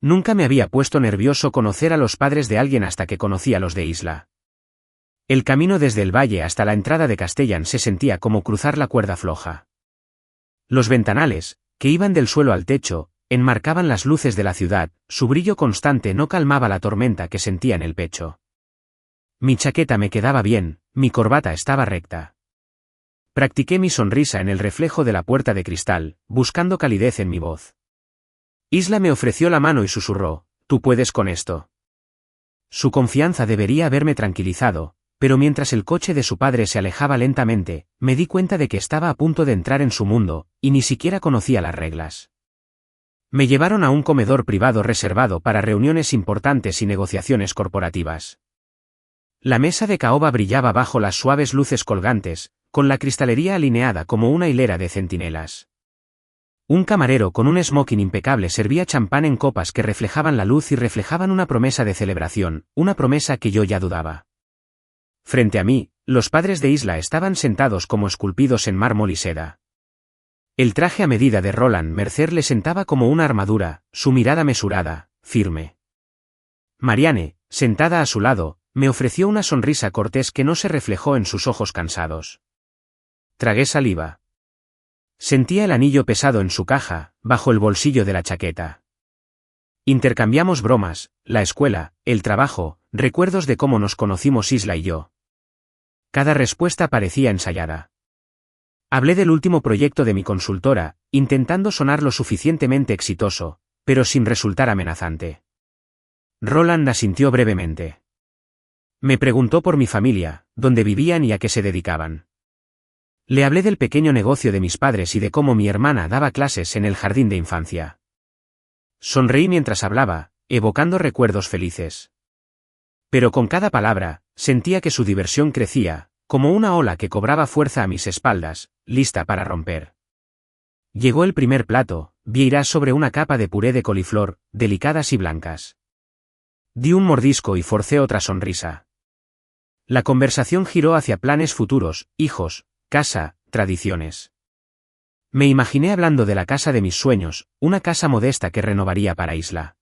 Nunca me había puesto nervioso conocer a los padres de alguien hasta que conocí a los de Isla. El camino desde el valle hasta la entrada de Castellán se sentía como cruzar la cuerda floja. Los ventanales, que iban del suelo al techo, enmarcaban las luces de la ciudad, su brillo constante no calmaba la tormenta que sentía en el pecho. Mi chaqueta me quedaba bien, mi corbata estaba recta. Practiqué mi sonrisa en el reflejo de la puerta de cristal, buscando calidez en mi voz. Isla me ofreció la mano y susurró, «Tú puedes con esto». Su confianza debería haberme tranquilizado, pero mientras el coche de su padre se alejaba lentamente, me di cuenta de que estaba a punto de entrar en su mundo, y ni siquiera conocía las reglas. Me llevaron a un comedor privado reservado para reuniones importantes y negociaciones corporativas. La mesa de caoba brillaba bajo las suaves luces colgantes, con la cristalería alineada como una hilera de centinelas. Un camarero con un smoking impecable servía champán en copas que reflejaban la luz y reflejaban una promesa de celebración, una promesa que yo ya dudaba. Frente a mí, los padres de Isla estaban sentados como esculpidos en mármol y seda. El traje a medida de Roland Mercer le sentaba como una armadura, su mirada mesurada, firme. Marianne, sentada a su lado, me ofreció una sonrisa cortés que no se reflejó en sus ojos cansados. Tragué saliva. Sentía el anillo pesado en su caja, bajo el bolsillo de la chaqueta. Intercambiamos bromas, la escuela, el trabajo, recuerdos de cómo nos conocimos Isla y yo. Cada respuesta parecía ensayada. Hablé del último proyecto de mi consultora, intentando sonar lo suficientemente exitoso, pero sin resultar amenazante. Roland asintió brevemente. Me preguntó por mi familia, dónde vivían y a qué se dedicaban. Le hablé del pequeño negocio de mis padres y de cómo mi hermana daba clases en el jardín de infancia. Sonreí mientras hablaba, evocando recuerdos felices. Pero con cada palabra, sentía que su diversión crecía, como una ola que cobraba fuerza a mis espaldas, lista para romper. Llegó el primer plato, vieirás sobre una capa de puré de coliflor, delicadas y blancas. Di un mordisco y forcé otra sonrisa. La conversación giró hacia planes futuros, hijos, casa, tradiciones. Me imaginé hablando de la casa de mis sueños, una casa modesta que renovaría para Isla.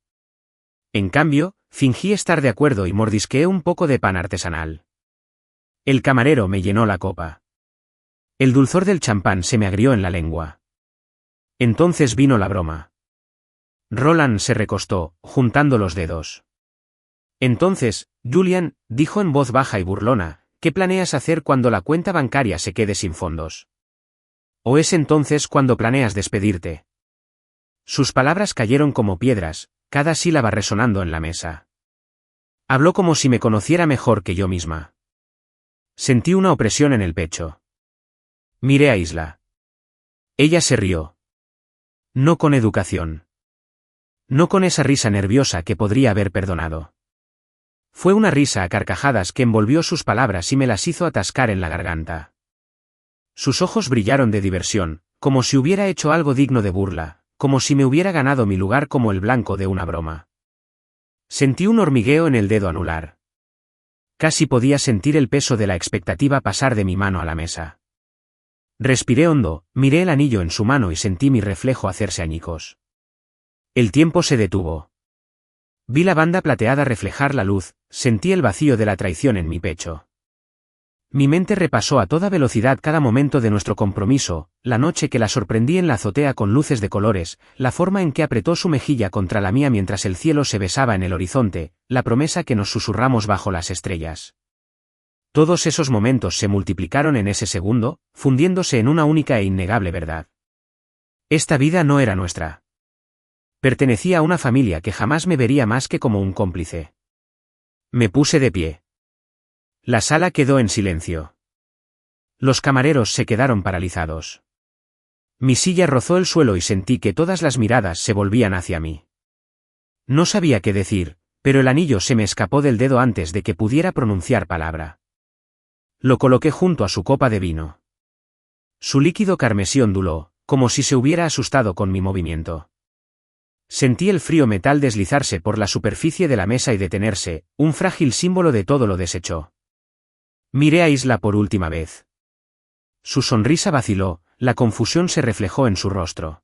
En cambio, fingí estar de acuerdo y mordisqueé un poco de pan artesanal. El camarero me llenó la copa. El dulzor del champán se me agrió en la lengua. Entonces vino la broma. Roland se recostó, juntando los dedos. Entonces, Julian, dijo en voz baja y burlona, ¿qué planeas hacer cuando la cuenta bancaria se quede sin fondos? ¿O es entonces cuando planeas despedirte? Sus palabras cayeron como piedras, cada sílaba resonando en la mesa. Habló como si me conociera mejor que yo misma. Sentí una opresión en el pecho. Miré a Isla. Ella se rió. No con educación. No con esa risa nerviosa que podría haber perdonado. Fue una risa a carcajadas que envolvió sus palabras y me las hizo atascar en la garganta. Sus ojos brillaron de diversión, como si hubiera hecho algo digno de burla, como si me hubiera ganado mi lugar como el blanco de una broma. Sentí un hormigueo en el dedo anular. Casi podía sentir el peso de la expectativa pasar de mi mano a la mesa. Respiré hondo, miré el anillo en su mano y sentí mi reflejo hacerse añicos. El tiempo se detuvo. Vi la banda plateada reflejar la luz, sentí el vacío de la traición en mi pecho. Mi mente repasó a toda velocidad cada momento de nuestro compromiso, la noche que la sorprendí en la azotea con luces de colores, la forma en que apretó su mejilla contra la mía mientras el cielo se besaba en el horizonte, la promesa que nos susurramos bajo las estrellas. Todos esos momentos se multiplicaron en ese segundo, fundiéndose en una única e innegable verdad. Esta vida no era nuestra. Pertenecía a una familia que jamás me vería más que como un cómplice. Me puse de pie. La sala quedó en silencio. Los camareros se quedaron paralizados. Mi silla rozó el suelo y sentí que todas las miradas se volvían hacia mí. No sabía qué decir, pero el anillo se me escapó del dedo antes de que pudiera pronunciar palabra. Lo coloqué junto a su copa de vino. Su líquido carmesí onduló, como si se hubiera asustado con mi movimiento. Sentí el frío metal deslizarse por la superficie de la mesa y detenerse, un frágil símbolo de todo lo deshecho. Miré a Isla por última vez. Su sonrisa vaciló, la confusión se reflejó en su rostro.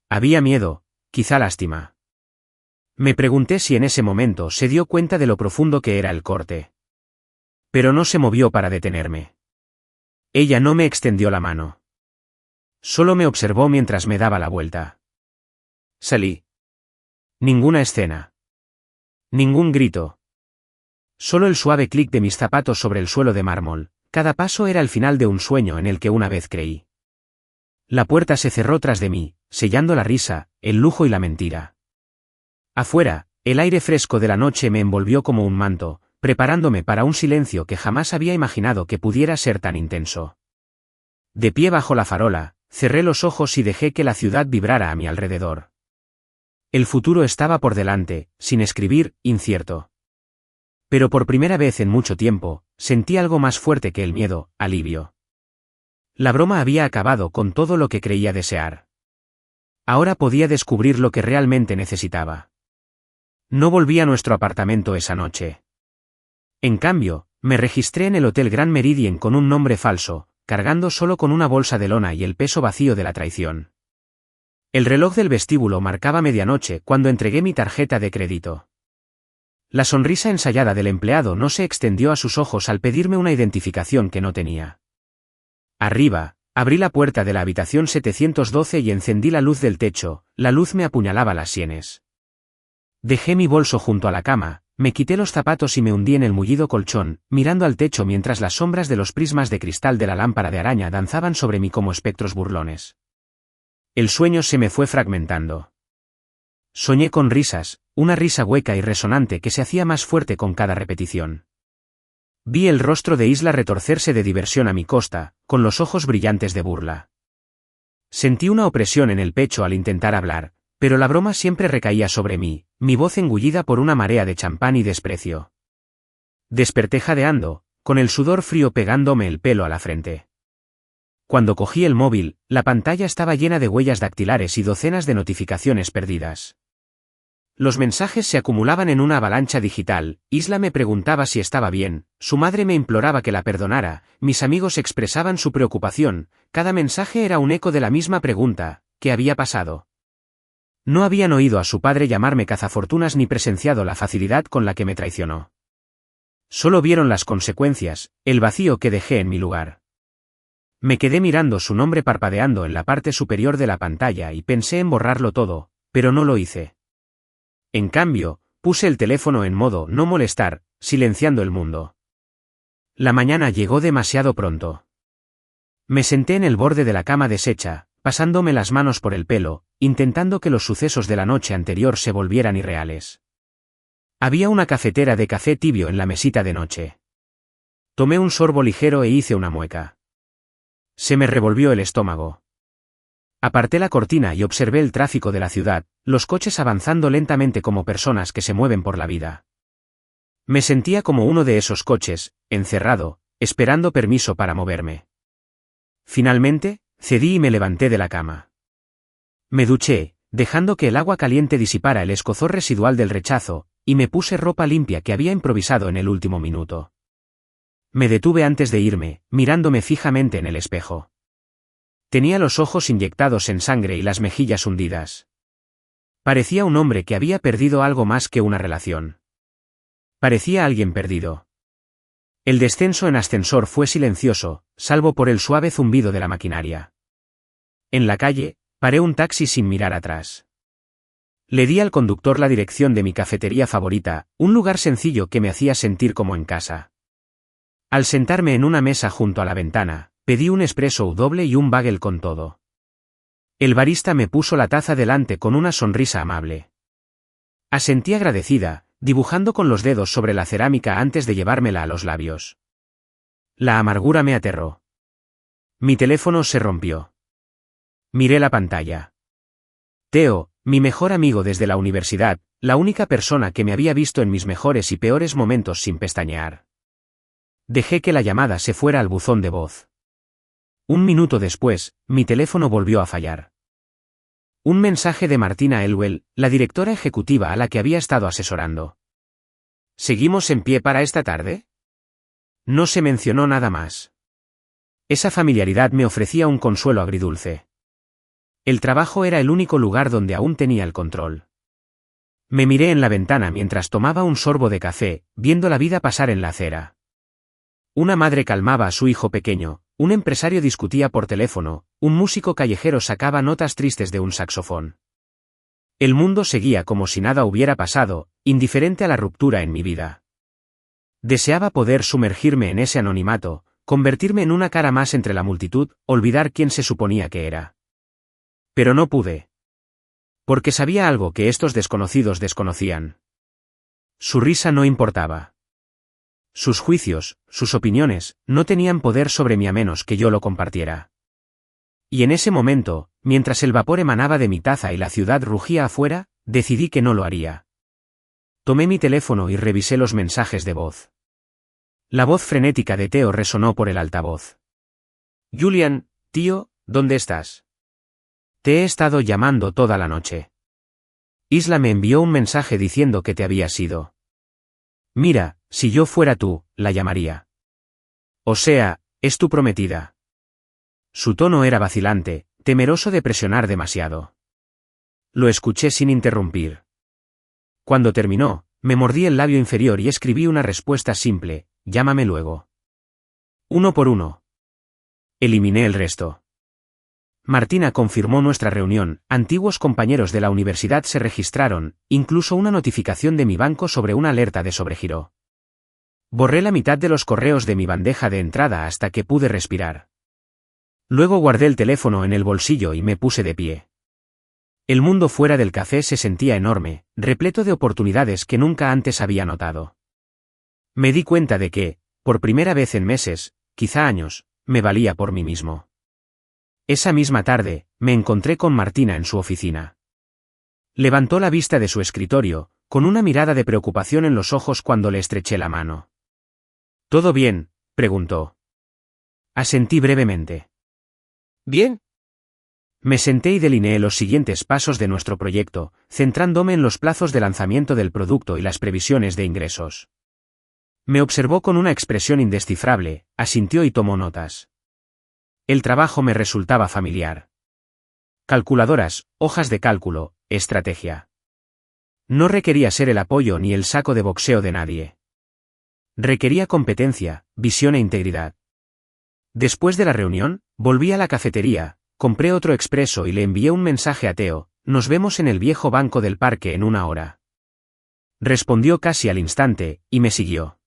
Había miedo, quizá lástima. Me pregunté si en ese momento se dio cuenta de lo profundo que era el corte. Pero no se movió para detenerme. Ella no me extendió la mano. Solo me observó mientras me daba la vuelta. Salí. Ninguna escena. Ningún grito. Solo el suave clic de mis zapatos sobre el suelo de mármol. Cada paso era el final de un sueño en el que una vez creí. La puerta se cerró tras de mí, sellando la risa, el lujo y la mentira. Afuera, el aire fresco de la noche me envolvió como un manto, preparándome para un silencio que jamás había imaginado que pudiera ser tan intenso. De pie bajo la farola, cerré los ojos y dejé que la ciudad vibrara a mi alrededor. El futuro estaba por delante, sin escribir, incierto. Pero por primera vez en mucho tiempo, sentí algo más fuerte que el miedo, alivio. La broma había acabado con todo lo que creía desear. Ahora podía descubrir lo que realmente necesitaba. No volví a nuestro apartamento esa noche. En cambio, me registré en el Hotel Grand Meridien con un nombre falso, cargando solo con una bolsa de lona y el peso vacío de la traición. El reloj del vestíbulo marcaba medianoche cuando entregué mi tarjeta de crédito. La sonrisa ensayada del empleado no se extendió a sus ojos al pedirme una identificación que no tenía. Arriba, abrí la puerta de la habitación 712 y encendí la luz del techo, la luz me apuñalaba las sienes. Dejé mi bolso junto a la cama, me quité los zapatos y me hundí en el mullido colchón, mirando al techo mientras las sombras de los prismas de cristal de la lámpara de araña danzaban sobre mí como espectros burlones. El sueño se me fue fragmentando. Soñé con risas, una risa hueca y resonante que se hacía más fuerte con cada repetición. Vi el rostro de Isla retorcerse de diversión a mi costa, con los ojos brillantes de burla. Sentí una opresión en el pecho al intentar hablar, pero la broma siempre recaía sobre mí, mi voz engullida por una marea de champán y desprecio. Desperté jadeando, con el sudor frío pegándome el pelo a la frente. Cuando cogí el móvil, la pantalla estaba llena de huellas dactilares y docenas de notificaciones perdidas. Los mensajes se acumulaban en una avalancha digital. Isla me preguntaba si estaba bien, su madre me imploraba que la perdonara, mis amigos expresaban su preocupación, cada mensaje era un eco de la misma pregunta: ¿qué había pasado? No habían oído a su padre llamarme cazafortunas ni presenciado la facilidad con la que me traicionó. Solo vieron las consecuencias, el vacío que dejé en mi lugar. Me quedé mirando su nombre parpadeando en la parte superior de la pantalla y pensé en borrarlo todo, pero no lo hice. En cambio, puse el teléfono en modo no molestar, silenciando el mundo. La mañana llegó demasiado pronto. Me senté en el borde de la cama deshecha, pasándome las manos por el pelo, intentando que los sucesos de la noche anterior se volvieran irreales. Había una cafetera de café tibio en la mesita de noche. Tomé un sorbo ligero e hice una mueca. Se me revolvió el estómago. Aparté la cortina y observé el tráfico de la ciudad, los coches avanzando lentamente como personas que se mueven por la vida. Me sentía como uno de esos coches, encerrado, esperando permiso para moverme. Finalmente, cedí y me levanté de la cama. Me duché, dejando que el agua caliente disipara el escozor residual del rechazo, y me puse ropa limpia que había improvisado en el último minuto. Me detuve antes de irme, mirándome fijamente en el espejo. Tenía los ojos inyectados en sangre y las mejillas hundidas. Parecía un hombre que había perdido algo más que una relación. Parecía alguien perdido. El descenso en ascensor fue silencioso, salvo por el suave zumbido de la maquinaria. En la calle, paré un taxi sin mirar atrás. Le di al conductor la dirección de mi cafetería favorita, un lugar sencillo que me hacía sentir como en casa. Al sentarme en una mesa junto a la ventana, pedí un espresso doble y un bagel con todo. El barista me puso la taza delante con una sonrisa amable. Asentí agradecida, dibujando con los dedos sobre la cerámica antes de llevármela a los labios. La amargura me aterró. Mi teléfono se rompió. Miré la pantalla. Theo, mi mejor amigo desde la universidad, la única persona que me había visto en mis mejores y peores momentos sin pestañear. Dejé que la llamada se fuera al buzón de voz. Un minuto después, mi teléfono volvió a fallar. Un mensaje de Martina Elwell, la directora ejecutiva a la que había estado asesorando. ¿Seguimos en pie para esta tarde? No se mencionó nada más. Esa familiaridad me ofrecía un consuelo agridulce. El trabajo era el único lugar donde aún tenía el control. Me miré en la ventana mientras tomaba un sorbo de café, viendo la vida pasar en la acera. Una madre calmaba a su hijo pequeño, un empresario discutía por teléfono, un músico callejero sacaba notas tristes de un saxofón. El mundo seguía como si nada hubiera pasado, indiferente a la ruptura en mi vida. Deseaba poder sumergirme en ese anonimato, convertirme en una cara más entre la multitud, olvidar quién se suponía que era. Pero no pude. Porque sabía algo que estos desconocidos desconocían. Su risa no importaba. Sus juicios, sus opiniones, no tenían poder sobre mí a menos que yo lo compartiera. Y en ese momento, mientras el vapor emanaba de mi taza y la ciudad rugía afuera, decidí que no lo haría. Tomé mi teléfono y revisé los mensajes de voz. La voz frenética de Theo resonó por el altavoz. Julian, tío, ¿dónde estás? Te he estado llamando toda la noche. Isla me envió un mensaje diciendo que te habías ido. Mira, si yo fuera tú, la llamaría. O sea, es tu prometida. Su tono era vacilante, temeroso de presionar demasiado. Lo escuché sin interrumpir. Cuando terminó, me mordí el labio inferior y escribí una respuesta simple: llámame luego. 1 por 1. Eliminé el resto. Martina confirmó nuestra reunión, antiguos compañeros de la universidad se registraron, incluso una notificación de mi banco sobre una alerta de sobregiro. Borré la mitad de los correos de mi bandeja de entrada hasta que pude respirar. Luego guardé el teléfono en el bolsillo y me puse de pie. El mundo fuera del café se sentía enorme, repleto de oportunidades que nunca antes había notado. Me di cuenta de que, por primera vez en meses, quizá años, me valía por mí mismo. Esa misma tarde, me encontré con Martina en su oficina. Levantó la vista de su escritorio, con una mirada de preocupación en los ojos cuando le estreché la mano. ¿Todo bien?, preguntó. Asentí brevemente. ¿Bien? Me senté y delineé los siguientes pasos de nuestro proyecto, centrándome en los plazos de lanzamiento del producto y las previsiones de ingresos. Me observó con una expresión indescifrable, asintió y tomó notas. El trabajo me resultaba familiar. Calculadoras, hojas de cálculo, estrategia. No requería ser el apoyo ni el saco de boxeo de nadie. Requería competencia, visión e integridad. Después de la reunión, volví a la cafetería, compré otro expreso y le envié un mensaje a Theo: nos vemos en el viejo banco del parque en 1 hora. Respondió casi al instante, y me siguió.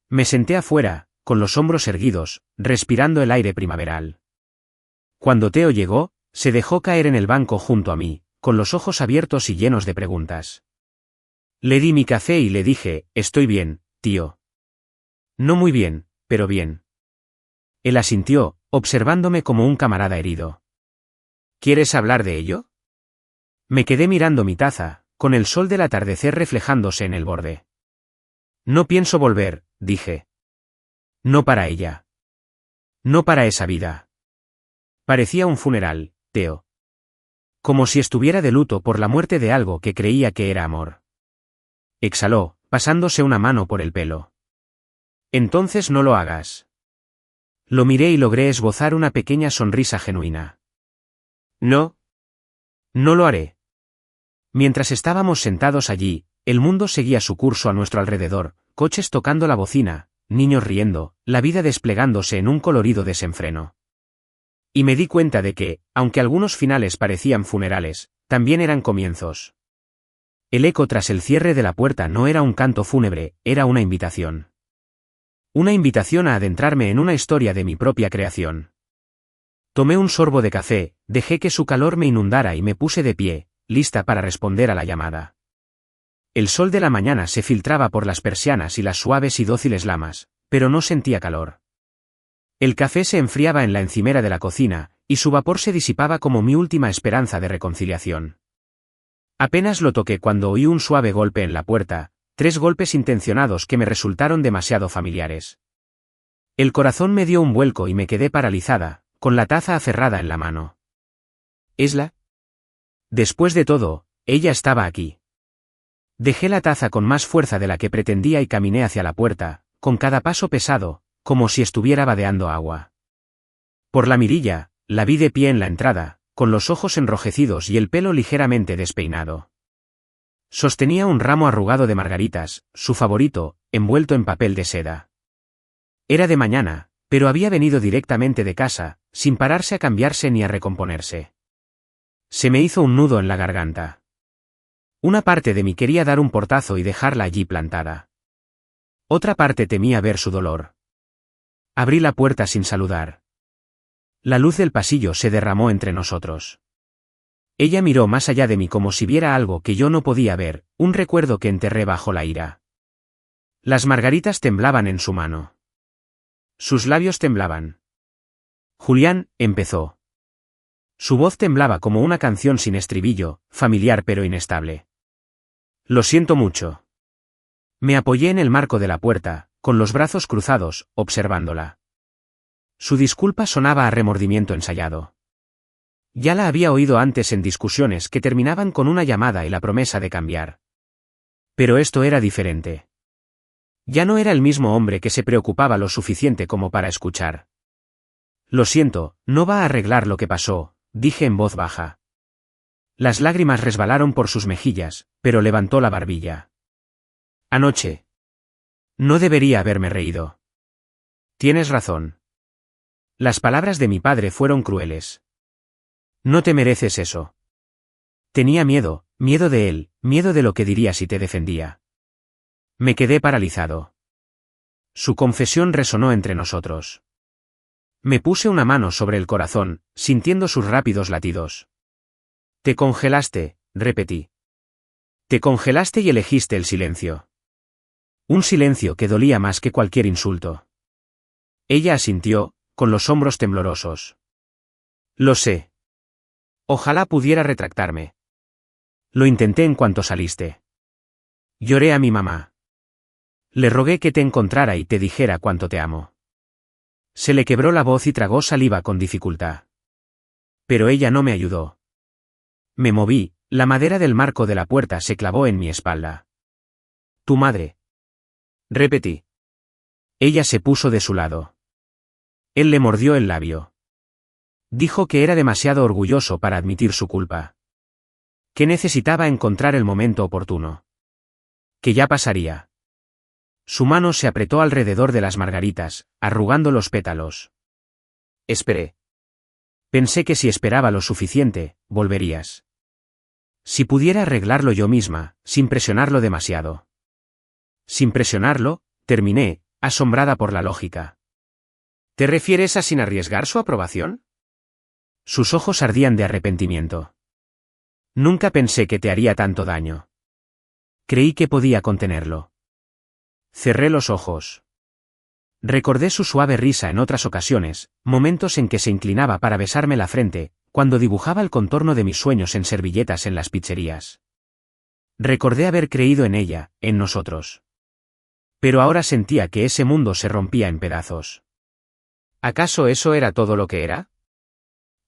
Me senté afuera, con los hombros erguidos, respirando el aire primaveral. Cuando Theo llegó, se dejó caer en el banco junto a mí, con los ojos abiertos y llenos de preguntas. Le di mi café y le dije: estoy bien, tío. No muy bien, pero bien. Él asintió, observándome como un camarada herido. ¿Quieres hablar de ello? Me quedé mirando mi taza, con el sol del atardecer reflejándose en el borde. No pienso volver, dije. No para ella. No para esa vida. Parecía un funeral, Theo. Como si estuviera de luto por la muerte de algo que creía que era amor. Exhaló, pasándose una mano por el pelo. Entonces no lo hagas. Lo miré y logré esbozar una pequeña sonrisa genuina. No. No lo haré. Mientras estábamos sentados allí, el mundo seguía su curso a nuestro alrededor, coches tocando la bocina, niños riendo, la vida desplegándose en un colorido desenfreno. Y me di cuenta de que, aunque algunos finales parecían funerales, también eran comienzos. El eco tras el cierre de la puerta no era un canto fúnebre, era una invitación. Una invitación a adentrarme en una historia de mi propia creación. Tomé un sorbo de café, dejé que su calor me inundara y me puse de pie, lista para responder a la llamada. El sol de la mañana se filtraba por las persianas y las suaves y dóciles lamas, pero no sentía calor. El café se enfriaba en la encimera de la cocina, y su vapor se disipaba como mi última esperanza de reconciliación. Apenas lo toqué cuando oí un suave golpe en la puerta, 3 golpes intencionados que me resultaron demasiado familiares. El corazón me dio un vuelco y me quedé paralizada, con la taza aferrada en la mano. ¿Isla? Después de todo, ella estaba aquí. Dejé la taza con más fuerza de la que pretendía y caminé hacia la puerta, con cada paso pesado, como si estuviera vadeando agua. Por la mirilla, la vi de pie en la entrada, con los ojos enrojecidos y el pelo ligeramente despeinado. Sostenía un ramo arrugado de margaritas, su favorito, envuelto en papel de seda. Era de mañana, pero había venido directamente de casa, sin pararse a cambiarse ni a recomponerse. Se me hizo un nudo en la garganta. Una parte de mí quería dar un portazo y dejarla allí plantada. Otra parte temía ver su dolor. Abrí la puerta sin saludar. La luz del pasillo se derramó entre nosotros. Ella miró más allá de mí como si viera algo que yo no podía ver, un recuerdo que enterré bajo la ira. Las margaritas temblaban en su mano. Sus labios temblaban. Julián, empezó. Su voz temblaba como una canción sin estribillo, familiar pero inestable. Lo siento mucho. Me apoyé en el marco de la puerta, con los brazos cruzados, observándola. Su disculpa sonaba a remordimiento ensayado. Ya la había oído antes en discusiones que terminaban con una llamada y la promesa de cambiar. Pero esto era diferente. Ya no era el mismo hombre que se preocupaba lo suficiente como para escuchar. Lo siento, no va a arreglar lo que pasó, dije en voz baja. Las lágrimas resbalaron por sus mejillas, pero levantó la barbilla. Anoche. No debería haberme reído. Tienes razón. Las palabras de mi padre fueron crueles. No te mereces eso. Tenía miedo, miedo de él, miedo de lo que diría si te defendía. Me quedé paralizado. Su confesión resonó entre nosotros. Me puse una mano sobre el corazón, sintiendo sus rápidos latidos. Te congelaste, repetí. Te congelaste y elegiste el silencio. Un silencio que dolía más que cualquier insulto. Ella asintió, con los hombros temblorosos. Lo sé. Ojalá pudiera retractarme. Lo intenté en cuanto saliste. Lloré a mi mamá. Le rogué que te encontrara y te dijera cuánto te amo. Se le quebró la voz y tragó saliva con dificultad. Pero ella no me ayudó. Me moví, la madera del marco de la puerta se clavó en mi espalda. Tu madre. Repetí. Ella se puso de su lado. Él le mordió el labio. Dijo que era demasiado orgulloso para admitir su culpa. Que necesitaba encontrar el momento oportuno. Que ya pasaría. Su mano se apretó alrededor de las margaritas, arrugando los pétalos. Esperé. Pensé que si esperaba lo suficiente, volverías. Si pudiera arreglarlo yo misma, sin presionarlo demasiado. Sin presionarlo, terminé, asombrada por la lógica. ¿Te refieres a sin arriesgar su aprobación? Sus ojos ardían de arrepentimiento. Nunca pensé que te haría tanto daño. Creí que podía contenerlo. Cerré los ojos. Recordé su suave risa en otras ocasiones, momentos en que se inclinaba para besarme la frente, cuando dibujaba el contorno de mis sueños en servilletas en las pizzerías. Recordé haber creído en ella, en nosotros. Pero ahora sentía que ese mundo se rompía en pedazos. ¿Acaso eso era todo lo que era?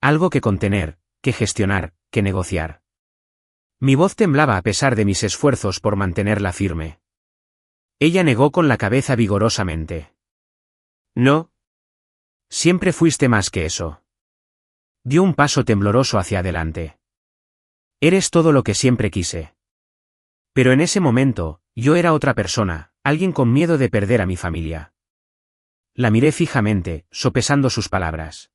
Algo que contener, que gestionar, que negociar. Mi voz temblaba a pesar de mis esfuerzos por mantenerla firme. Ella negó con la cabeza vigorosamente. No. Siempre fuiste más que eso. Dio un paso tembloroso hacia adelante. Eres todo lo que siempre quise. Pero en ese momento, yo era otra persona, alguien con miedo de perder a mi familia. La miré fijamente, sopesando sus palabras.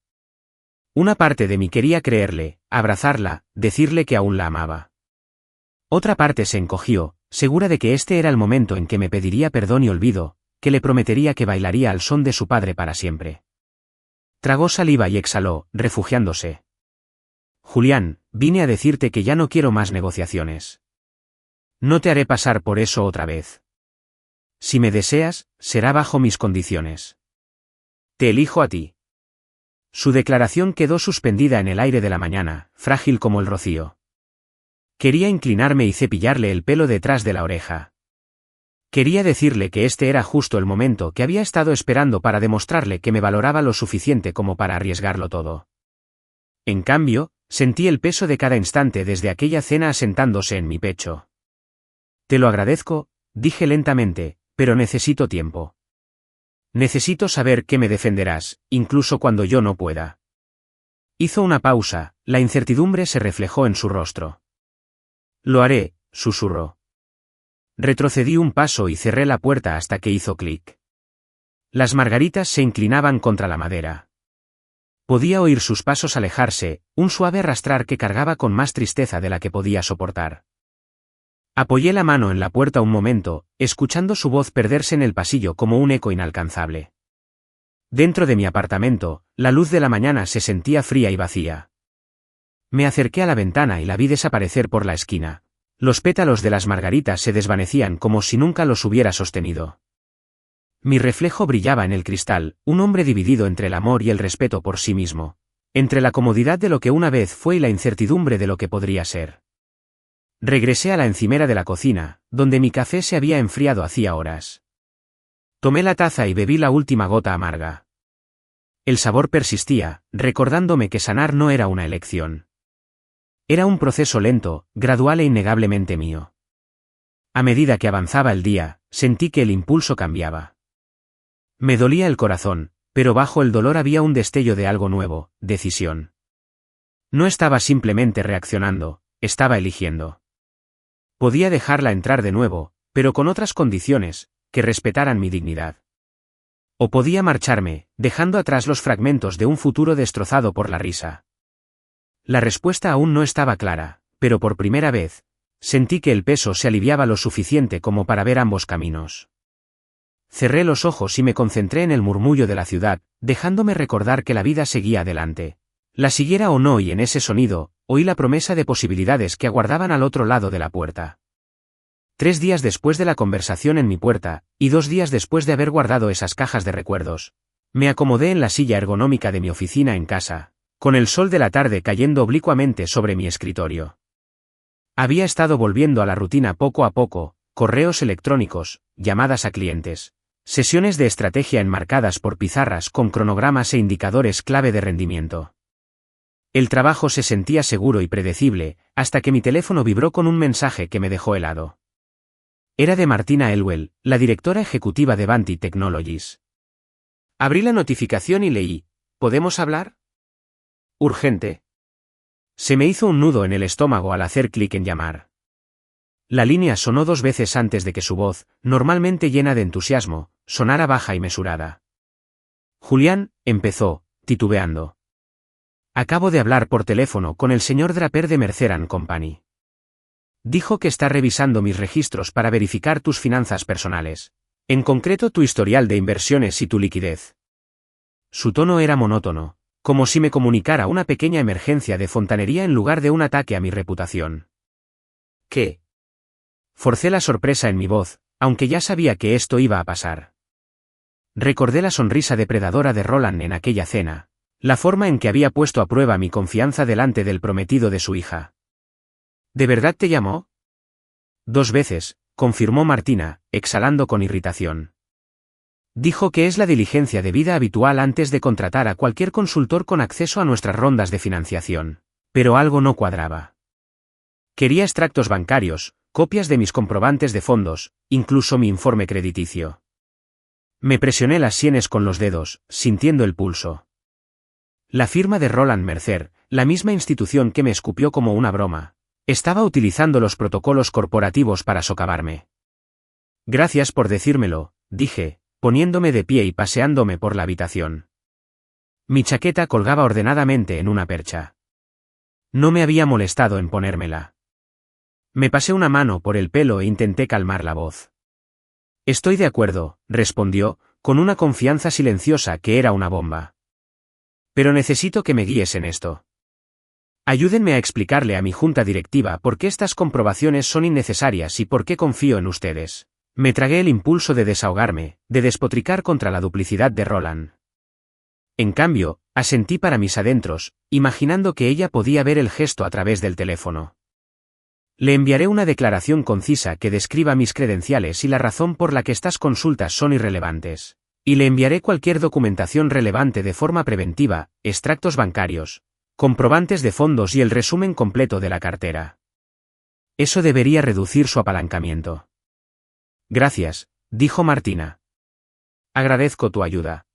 Una parte de mí quería creerle, abrazarla, decirle que aún la amaba. Otra parte se encogió, segura de que este era el momento en que me pediría perdón y olvido, que le prometería que bailaría al son de su padre para siempre. Tragó saliva y exhaló, refugiándose. Julián, vine a decirte que ya no quiero más negociaciones. No te haré pasar por eso otra vez. Si me deseas, será bajo mis condiciones. Te elijo a ti. Su declaración quedó suspendida en el aire de la mañana, frágil como el rocío. Quería inclinarme y cepillarle el pelo detrás de la oreja. Quería decirle que este era justo el momento que había estado esperando para demostrarle que me valoraba lo suficiente como para arriesgarlo todo. En cambio, sentí el peso de cada instante desde aquella cena asentándose en mi pecho. Te lo agradezco, dije lentamente, pero necesito tiempo. Necesito saber que me defenderás, incluso cuando yo no pueda. Hizo una pausa, la incertidumbre se reflejó en su rostro. Lo haré, susurró. Retrocedí un paso y cerré la puerta hasta que hizo clic. Las margaritas se inclinaban contra la madera. Podía oír sus pasos alejarse, un suave arrastrar que cargaba con más tristeza de la que podía soportar. Apoyé la mano en la puerta un momento, escuchando su voz perderse en el pasillo como un eco inalcanzable. Dentro de mi apartamento, la luz de la mañana se sentía fría y vacía. Me acerqué a la ventana y la vi desaparecer por la esquina. Los pétalos de las margaritas se desvanecían como si nunca los hubiera sostenido. Mi reflejo brillaba en el cristal, un hombre dividido entre el amor y el respeto por sí mismo. Entre la comodidad de lo que una vez fue y la incertidumbre de lo que podría ser. Regresé a la encimera de la cocina, donde mi café se había enfriado hacía horas. Tomé la taza y bebí la última gota amarga. El sabor persistía, recordándome que sanar no era una elección. Era un proceso lento, gradual e innegablemente mío. A medida que avanzaba el día, sentí que el impulso cambiaba. Me dolía el corazón, pero bajo el dolor había un destello de algo nuevo, decisión. No estaba simplemente reaccionando, estaba eligiendo. Podía dejarla entrar de nuevo, pero con otras condiciones, que respetaran mi dignidad. O podía marcharme, dejando atrás los fragmentos de un futuro destrozado por la risa. La respuesta aún no estaba clara, pero por primera vez, sentí que el peso se aliviaba lo suficiente como para ver ambos caminos. Cerré los ojos y me concentré en el murmullo de la ciudad, dejándome recordar que la vida seguía adelante. La siguiera o no, y en ese sonido, oí la promesa de posibilidades que aguardaban al otro lado de la puerta. 3 días después de la conversación en mi puerta, y 2 días después de haber guardado esas cajas de recuerdos, me acomodé en la silla ergonómica de mi oficina en casa, con el sol de la tarde cayendo oblicuamente sobre mi escritorio. Había estado volviendo a la rutina poco a poco, correos electrónicos, llamadas a clientes. Sesiones de estrategia enmarcadas por pizarras con cronogramas e indicadores clave de rendimiento. El trabajo se sentía seguro y predecible, hasta que mi teléfono vibró con un mensaje que me dejó helado. Era de Martina Elwell, la directora ejecutiva de Vanti Technologies. Abrí la notificación y leí: ¿podemos hablar? Urgente. Se me hizo un nudo en el estómago al hacer clic en llamar. La línea sonó 2 veces antes de que su voz, normalmente llena de entusiasmo, sonara baja y mesurada. Julián, empezó, titubeando. Acabo de hablar por teléfono con el señor Draper de Mercer & Company. Dijo que está revisando mis registros para verificar tus finanzas personales. En concreto tu historial de inversiones y tu liquidez. Su tono era monótono, como si me comunicara una pequeña emergencia de fontanería en lugar de un ataque a mi reputación. ¿Qué? Forcé la sorpresa en mi voz, aunque ya sabía que esto iba a pasar. Recordé la sonrisa depredadora de Roland en aquella cena, la forma en que había puesto a prueba mi confianza delante del prometido de su hija. ¿De verdad te llamó? 2 veces, confirmó Martina, exhalando con irritación. Dijo que es la diligencia de vida habitual antes de contratar a cualquier consultor con acceso a nuestras rondas de financiación. Pero algo no cuadraba. Quería extractos bancarios, copias de mis comprobantes de fondos, incluso mi informe crediticio. Me presioné las sienes con los dedos, sintiendo el pulso. La firma de Roland Mercer, la misma institución que me escupió como una broma, estaba utilizando los protocolos corporativos para socavarme. Gracias por decírmelo, dije, poniéndome de pie y paseándome por la habitación. Mi chaqueta colgaba ordenadamente en una percha. No me había molestado en ponérmela. Me pasé una mano por el pelo e intenté calmar la voz. Estoy de acuerdo, respondió, con una confianza silenciosa que era una bomba. Pero necesito que me guíes en esto. Ayúdenme a explicarle a mi junta directiva por qué estas comprobaciones son innecesarias y por qué confío en ustedes. Me tragué el impulso de desahogarme, de despotricar contra la duplicidad de Roland. En cambio, asentí para mis adentros, imaginando que ella podía ver el gesto a través del teléfono. Le enviaré una declaración concisa que describa mis credenciales y la razón por la que estas consultas son irrelevantes. Y le enviaré cualquier documentación relevante de forma preventiva, extractos bancarios, comprobantes de fondos y el resumen completo de la cartera. Eso debería reducir su apalancamiento. Gracias, dijo Martina. Agradezco tu ayuda.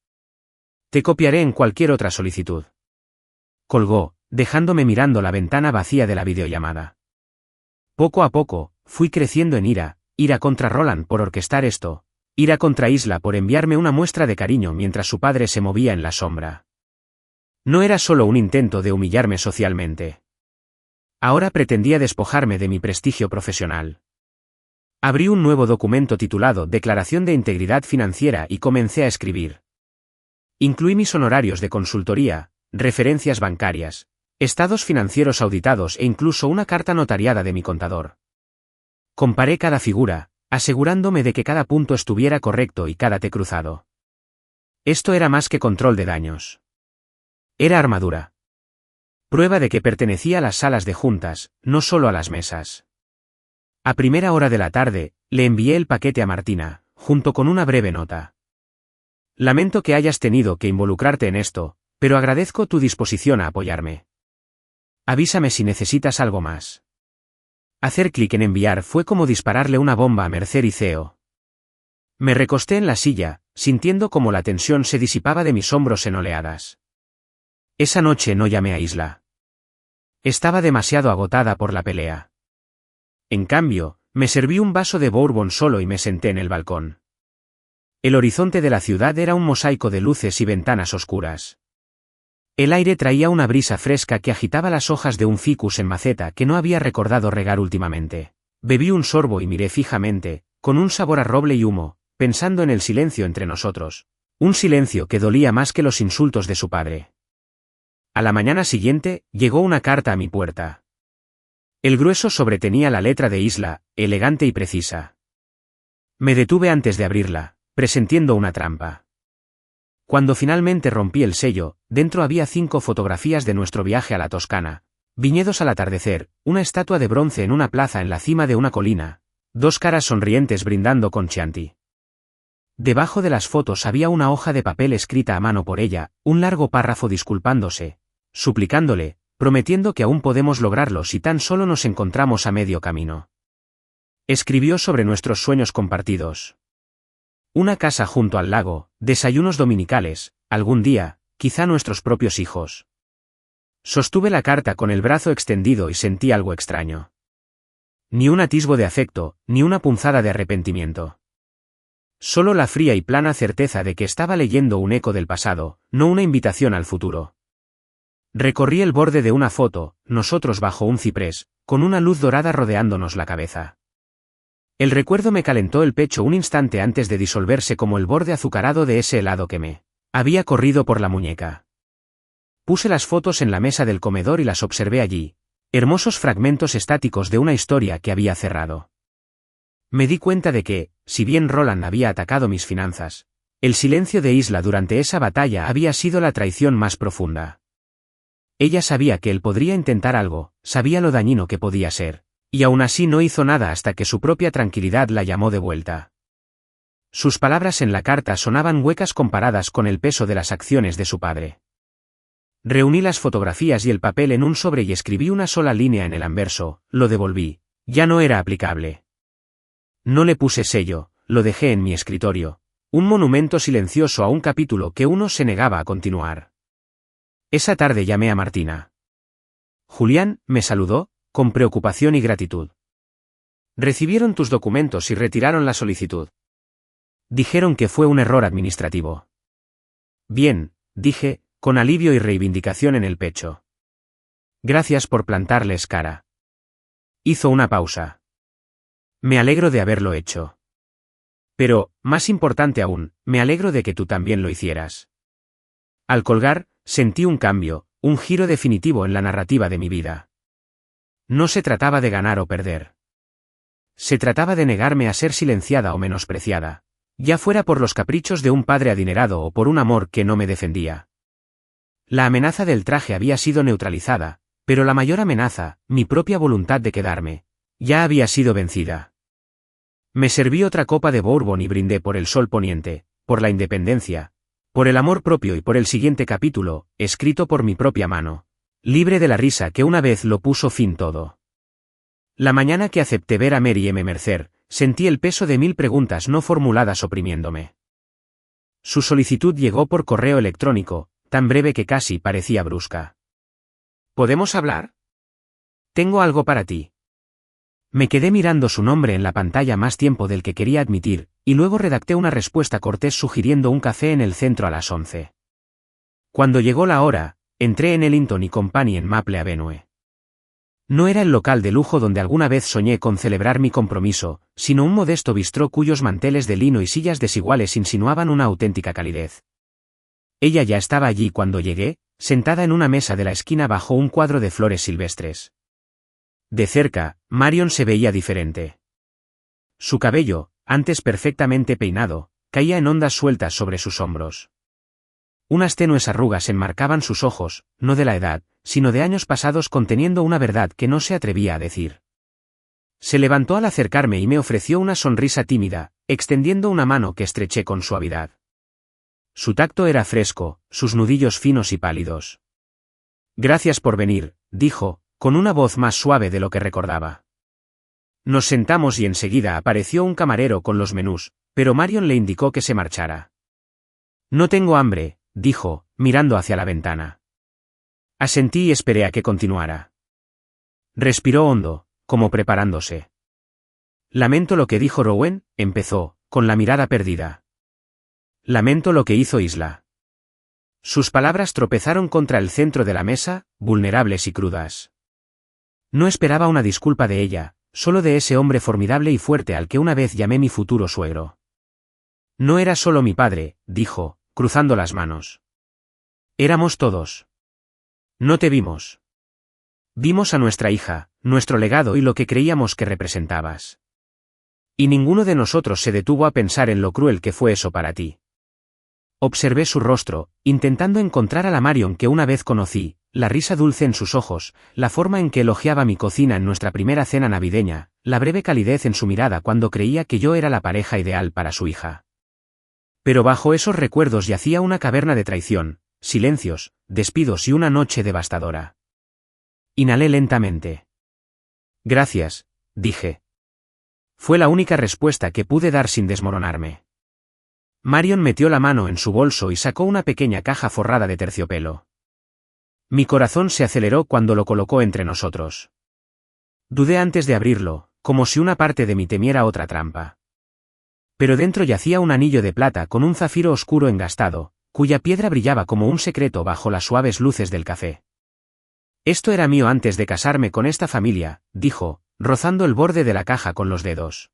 Te copiaré en cualquier otra solicitud. Colgó, dejándome mirando la ventana vacía de la videollamada. Poco a poco, fui creciendo en ira, ira contra Roland por orquestar esto, ira contra Isla por enviarme una muestra de cariño mientras su padre se movía en la sombra. No era solo un intento de humillarme socialmente. Ahora pretendía despojarme de mi prestigio profesional. Abrí un nuevo documento titulado Declaración de Integridad Financiera y comencé a escribir. Incluí mis honorarios de consultoría, referencias bancarias, estados financieros auditados e incluso una carta notariada de mi contador. Comparé cada figura, asegurándome de que cada punto estuviera correcto y cada T cruzado. Esto era más que control de daños. Era armadura. Prueba de que pertenecía a las salas de juntas, no solo a las mesas. A primera hora de la tarde, le envié el paquete a Martina, junto con una breve nota. Lamento que hayas tenido que involucrarte en esto, pero agradezco tu disposición a apoyarme. Avísame si necesitas algo más. Hacer clic en enviar fue como dispararle una bomba a Mercer y Ceo. Me recosté en la silla, sintiendo como la tensión se disipaba de mis hombros en oleadas. Esa noche no llamé a Isla. Estaba demasiado agotada por la pelea. En cambio, me serví un vaso de bourbon solo y me senté en el balcón. El horizonte de la ciudad era un mosaico de luces y ventanas oscuras. El aire traía una brisa fresca que agitaba las hojas de un ficus en maceta que no había recordado regar últimamente. Bebí un sorbo y miré fijamente, con un sabor a roble y humo, pensando en el silencio entre nosotros. Un silencio que dolía más que los insultos de su padre. A la mañana siguiente, llegó una carta a mi puerta. El grueso sobre tenía la letra de Isla, elegante y precisa. Me detuve antes de abrirla, presintiendo una trampa. Cuando finalmente rompí el sello, dentro había 5 fotografías de nuestro viaje a la Toscana, viñedos al atardecer, una estatua de bronce en una plaza en la cima de una colina, 2 caras sonrientes brindando con Chianti. Debajo de las fotos había una hoja de papel escrita a mano por ella, un largo párrafo disculpándose, suplicándole, prometiendo que aún podemos lograrlo si tan solo nos encontramos a medio camino. Escribió sobre nuestros sueños compartidos. Una casa junto al lago, desayunos dominicales, algún día, quizá nuestros propios hijos. Sostuve la carta con el brazo extendido y sentí algo extraño. Ni un atisbo de afecto, ni una punzada de arrepentimiento. Solo la fría y plana certeza de que estaba leyendo un eco del pasado, no una invitación al futuro. Recorrí el borde de una foto, nosotros bajo un ciprés, con una luz dorada rodeándonos la cabeza. El recuerdo me calentó el pecho un instante antes de disolverse como el borde azucarado de ese helado que me había corrido por la muñeca. Puse las fotos en la mesa del comedor y las observé allí, hermosos fragmentos estáticos de una historia que había cerrado. Me di cuenta de que, si bien Roland había atacado mis finanzas, el silencio de Isla durante esa batalla había sido la traición más profunda. Ella sabía que él podría intentar algo, sabía lo dañino que podía ser, y aún así no hizo nada hasta que su propia tranquilidad la llamó de vuelta. Sus palabras en la carta sonaban huecas comparadas con el peso de las acciones de su padre. Reuní las fotografías y el papel en un sobre y escribí una sola línea en el anverso, lo devolví. Ya no era aplicable. No le puse sello, lo dejé en mi escritorio, un monumento silencioso a un capítulo que uno se negaba a continuar. Esa tarde llamé a Martina. Julián, me saludó, con preocupación y gratitud. Recibieron tus documentos y retiraron la solicitud. Dijeron que fue un error administrativo. Bien, dije, con alivio y reivindicación en el pecho. Gracias por plantarles cara. Hizo una pausa. Me alegro de haberlo hecho. Pero, más importante aún, me alegro de que tú también lo hicieras. Al colgar, sentí un cambio, un giro definitivo en la narrativa de mi vida. No se trataba de ganar o perder. Se trataba de negarme a ser silenciada o menospreciada, ya fuera por los caprichos de un padre adinerado o por un amor que no me defendía. La amenaza del traje había sido neutralizada, pero la mayor amenaza, mi propia voluntad de quedarme, ya había sido vencida. Me serví otra copa de bourbon y brindé por el sol poniente, por la independencia, por el amor propio y por el siguiente capítulo, escrito por mi propia mano, libre de la risa que una vez lo puso fin todo. La mañana que acepté ver a Mary M. Mercer, sentí el peso de 1000 preguntas no formuladas oprimiéndome. Su solicitud llegó por correo electrónico, tan breve que casi parecía brusca. ¿Podemos hablar? Tengo algo para ti. Me quedé mirando su nombre en la pantalla más tiempo del que quería admitir, y luego redacté una respuesta cortés sugiriendo un café en el centro a las 11. Cuando llegó la hora, entré en Ellington y Company en Maple Avenue. No era el local de lujo donde alguna vez soñé con celebrar mi compromiso, sino un modesto bistró cuyos manteles de lino y sillas desiguales insinuaban una auténtica calidez. Ella ya estaba allí cuando llegué, sentada en una mesa de la esquina bajo un cuadro de flores silvestres. De cerca, Marion se veía diferente. Su cabello, antes perfectamente peinado, caía en ondas sueltas sobre sus hombros. Unas tenues arrugas enmarcaban sus ojos, no de la edad, sino de años pasados conteniendo una verdad que no se atrevía a decir. Se levantó al acercarme y me ofreció una sonrisa tímida, extendiendo una mano que estreché con suavidad. Su tacto era fresco, sus nudillos finos y pálidos. Gracias por venir, dijo, con una voz más suave de lo que recordaba. Nos sentamos y enseguida apareció un camarero con los menús, pero Marion le indicó que se marchara. No tengo hambre, dijo, mirando hacia la ventana. Asentí y esperé a que continuara. Respiró hondo, como preparándose. Lamento lo que dijo Rowan, empezó, con la mirada perdida. Lamento lo que hizo Isla. Sus palabras tropezaron contra el centro de la mesa, vulnerables y crudas. No esperaba una disculpa de ella, solo de ese hombre formidable y fuerte al que una vez llamé mi futuro suegro. No era solo mi padre, dijo, cruzando las manos. Éramos todos. No te vimos. Vimos a nuestra hija, nuestro legado y lo que creíamos que representabas. Y ninguno de nosotros se detuvo a pensar en lo cruel que fue eso para ti. Observé su rostro, intentando encontrar a la Marion que una vez conocí, la risa dulce en sus ojos, la forma en que elogiaba mi cocina en nuestra primera cena navideña, la breve calidez en su mirada cuando creía que yo era la pareja ideal para su hija. Pero bajo esos recuerdos yacía una caverna de traición, silencios, despidos y una noche devastadora. Inhalé lentamente. Gracias, dije. Fue la única respuesta que pude dar sin desmoronarme. Marion metió la mano en su bolso y sacó una pequeña caja forrada de terciopelo. Mi corazón se aceleró cuando lo colocó entre nosotros. Dudé antes de abrirlo, como si una parte de mí temiera otra trampa. Pero dentro yacía un anillo de plata con un zafiro oscuro engastado, cuya piedra brillaba como un secreto bajo las suaves luces del café. Esto era mío antes de casarme con esta familia, dijo, rozando el borde de la caja con los dedos.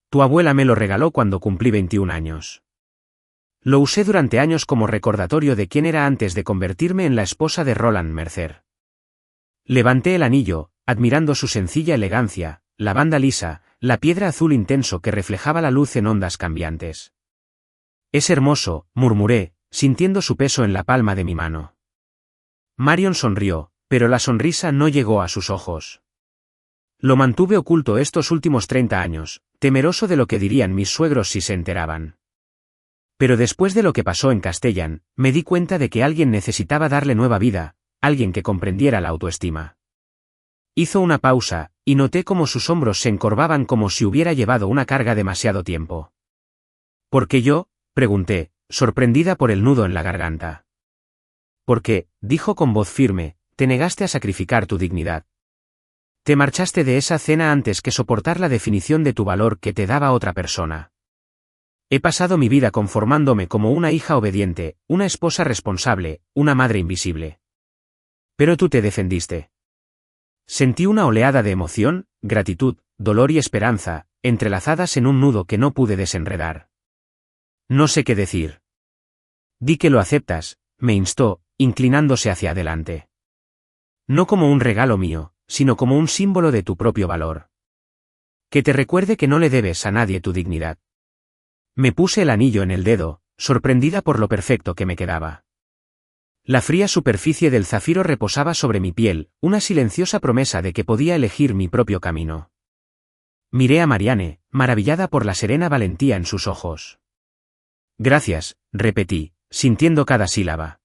Tu abuela me lo regaló cuando cumplí 21 años. Lo usé durante años como recordatorio de quién era antes de convertirme en la esposa de Roland Mercer. Levanté el anillo, admirando su sencilla elegancia, la banda lisa, la piedra azul intenso que reflejaba la luz en ondas cambiantes. Es hermoso, murmuré, sintiendo su peso en la palma de mi mano. Marion sonrió, pero la sonrisa no llegó a sus ojos. Lo mantuve oculto estos últimos 30 años, temeroso de lo que dirían mis suegros si se enteraban. Pero después de lo que pasó en Castellan, me di cuenta de que alguien necesitaba darle nueva vida, alguien que comprendiera la autoestima. Hizo una pausa, y noté cómo sus hombros se encorvaban como si hubiera llevado una carga demasiado tiempo. ¿Por qué yo?, pregunté, sorprendida por el nudo en la garganta. Porque, dijo con voz firme, te negaste a sacrificar tu dignidad. Te marchaste de esa cena antes que soportar la definición de tu valor que te daba otra persona. He pasado mi vida conformándome como una hija obediente, una esposa responsable, una madre invisible. Pero tú te defendiste. Sentí una oleada de emoción, gratitud, dolor y esperanza, entrelazadas en un nudo que no pude desenredar. No sé qué decir. Di que lo aceptas, me instó, inclinándose hacia adelante. No como un regalo mío, sino como un símbolo de tu propio valor. Que te recuerde que no le debes a nadie tu dignidad. Me puse el anillo en el dedo, sorprendida por lo perfecto que me quedaba. La fría superficie del zafiro reposaba sobre mi piel, una silenciosa promesa de que podía elegir mi propio camino. Miré a Marianne, maravillada por la serena valentía en sus ojos. Gracias, repetí, sintiendo cada sílaba.